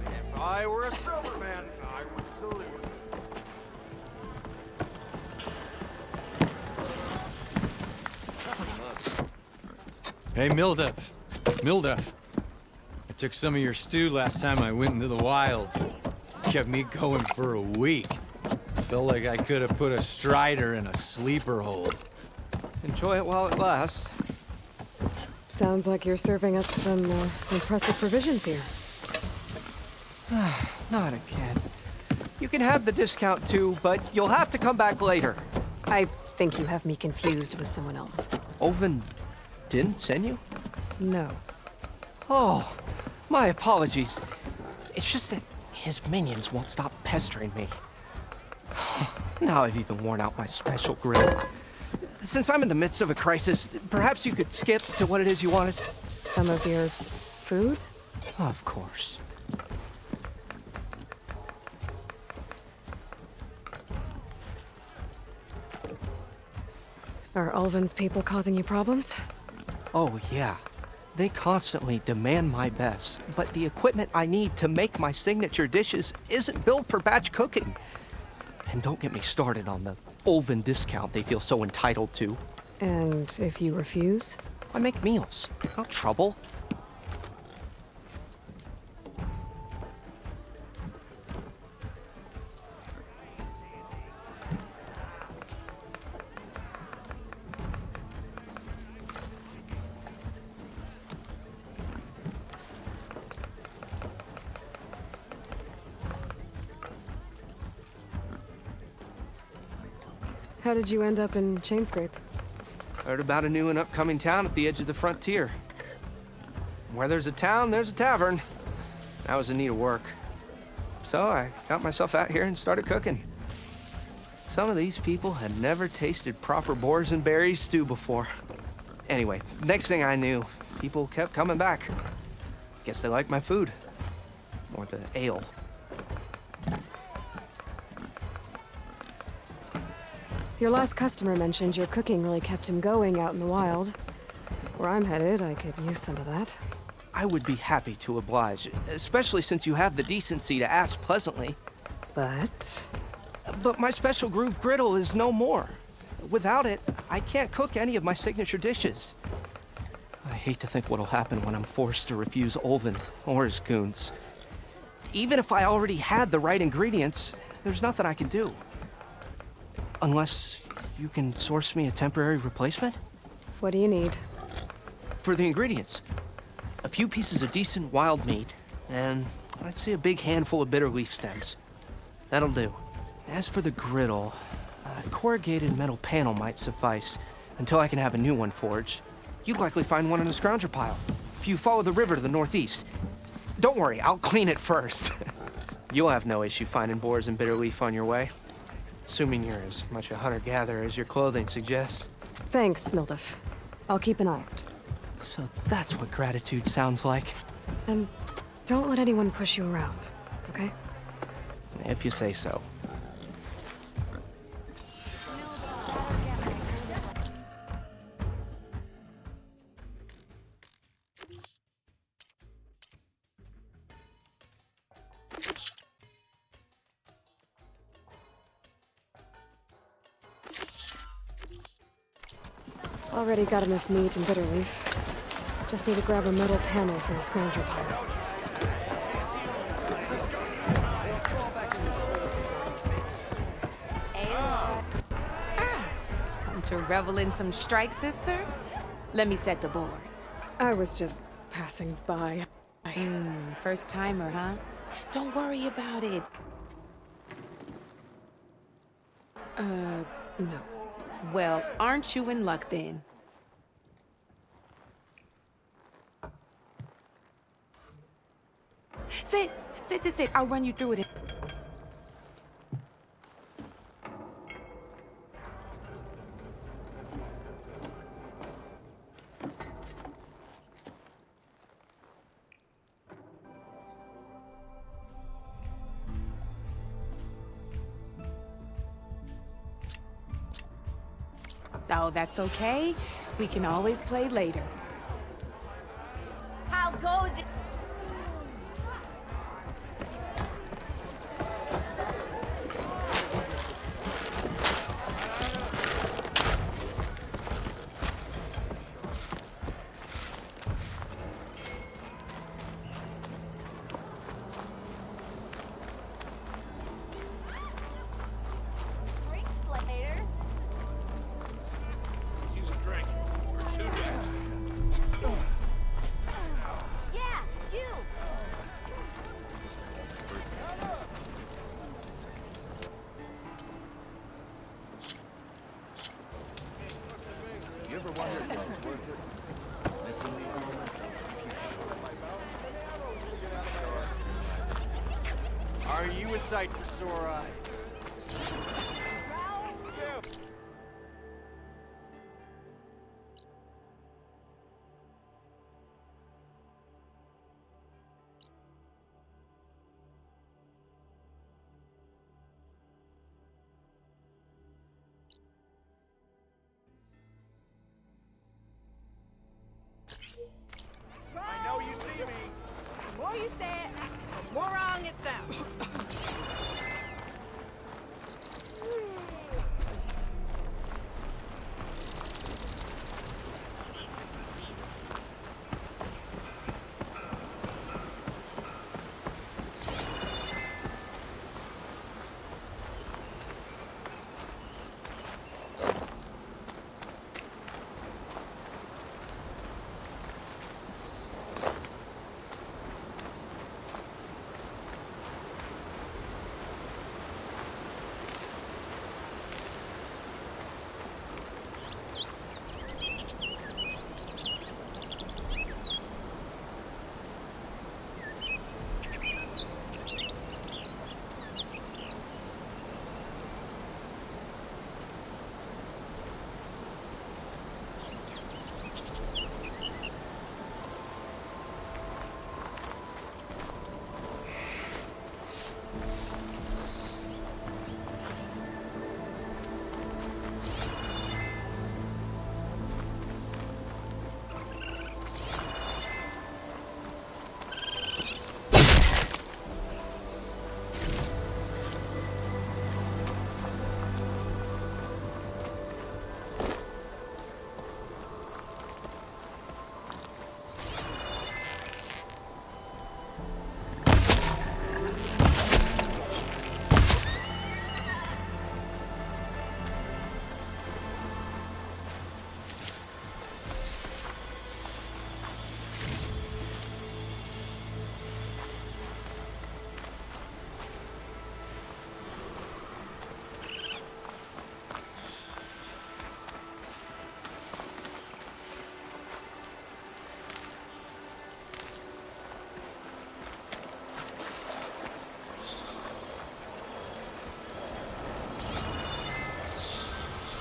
If I were a Silverman, I would salute. Hey, Mildef. Mildef. I took some of your stew last time I went into the wilds. Kept me going for a week. Felt like I could have put a strider in a sleeper hold. Enjoy it while it lasts. Sounds like you're serving up some impressive provisions here. Not again. You can have the discount too, but you'll have to come back later. I think you have me confused with someone else. Olvin didn't send you? No. Oh, my apologies. It's just that his minions won't stop pestering me. Now I've even worn out my special grill. Since I'm in the midst of a crisis, perhaps you could skip to what it is you wanted? Some of your food? Of course. Are Ulvin's people causing you problems? Oh, yeah. They constantly demand my best, but the equipment I need to make my signature dishes isn't built for batch cooking. And don't get me started on the Ulvin discount they feel so entitled to. And if you refuse? I make meals, not trouble. How did you end up in Chainscrape? Heard about a new and upcoming town at the edge of the frontier. Where there's a town, there's a tavern. I was in need of work. So I got myself out here and started cooking. Some of these people had never tasted proper boars and berries stew before. Anyway, next thing I knew, people kept coming back. Guess they liked my food. Or the ale. Your last customer mentioned your cooking really kept him going out in the wild. Where I'm headed, I could use some of that. I would be happy to oblige, especially since you have the decency to ask pleasantly. But my special groove griddle is no more. Without it, I can't cook any of my signature dishes. I hate to think what'll happen when I'm forced to refuse Ulvin or his goons. Even if I already had the right ingredients, there's nothing I can do. Unless you can source me a temporary replacement? What do you need? For the ingredients, a few pieces of decent wild meat, and I'd say a big handful of bitter leaf stems. That'll do. As for the griddle, a corrugated metal panel might suffice until I can have a new one forged. You'd likely find one in a scrounger pile, if you follow the river to the northeast. Don't worry, I'll clean it first. You'll have no issue finding boars and bitter leaf on your way. Assuming you're as much a hunter-gatherer as your clothing suggests. Thanks, Mildef. I'll keep an eye out. So that's what gratitude sounds like. And don't let anyone push you around, okay? If you say so. Already got enough meat and bitter leaf. Just need to grab a metal panel from a scrounger pile. Come to revel in some strike, sister? Let me set the board. I was just passing by. First timer, huh? Don't worry about it. No. Well, aren't you in luck then? Sit. I'll run you through it. Oh, that's okay. We can always play later. How goes it? Later. Use a drink. Or two drinks. Yeah, you. You ever wonder if it's worth it? Missing these moments? Are you a sight for sore eyes? I know you see me. The more you say it, the more wrong it sounds.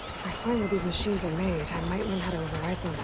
If I find where these machines are made, I might learn how to override them.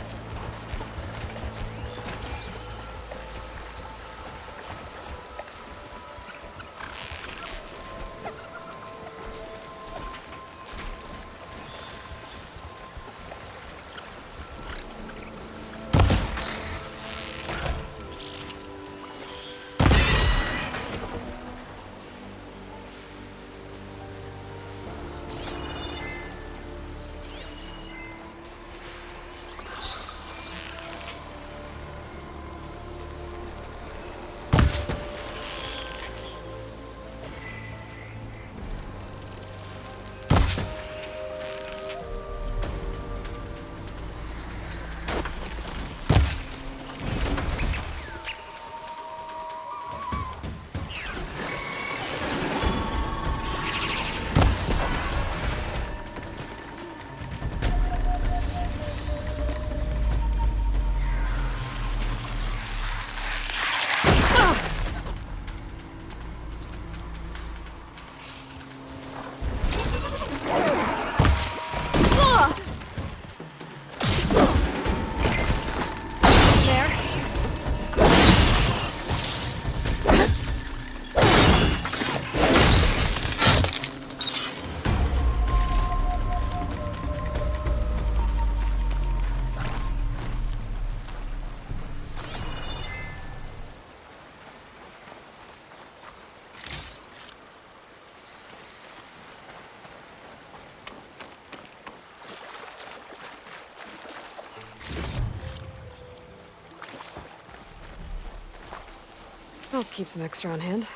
I'll keep some extra on hand.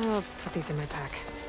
I'll put these in my pack.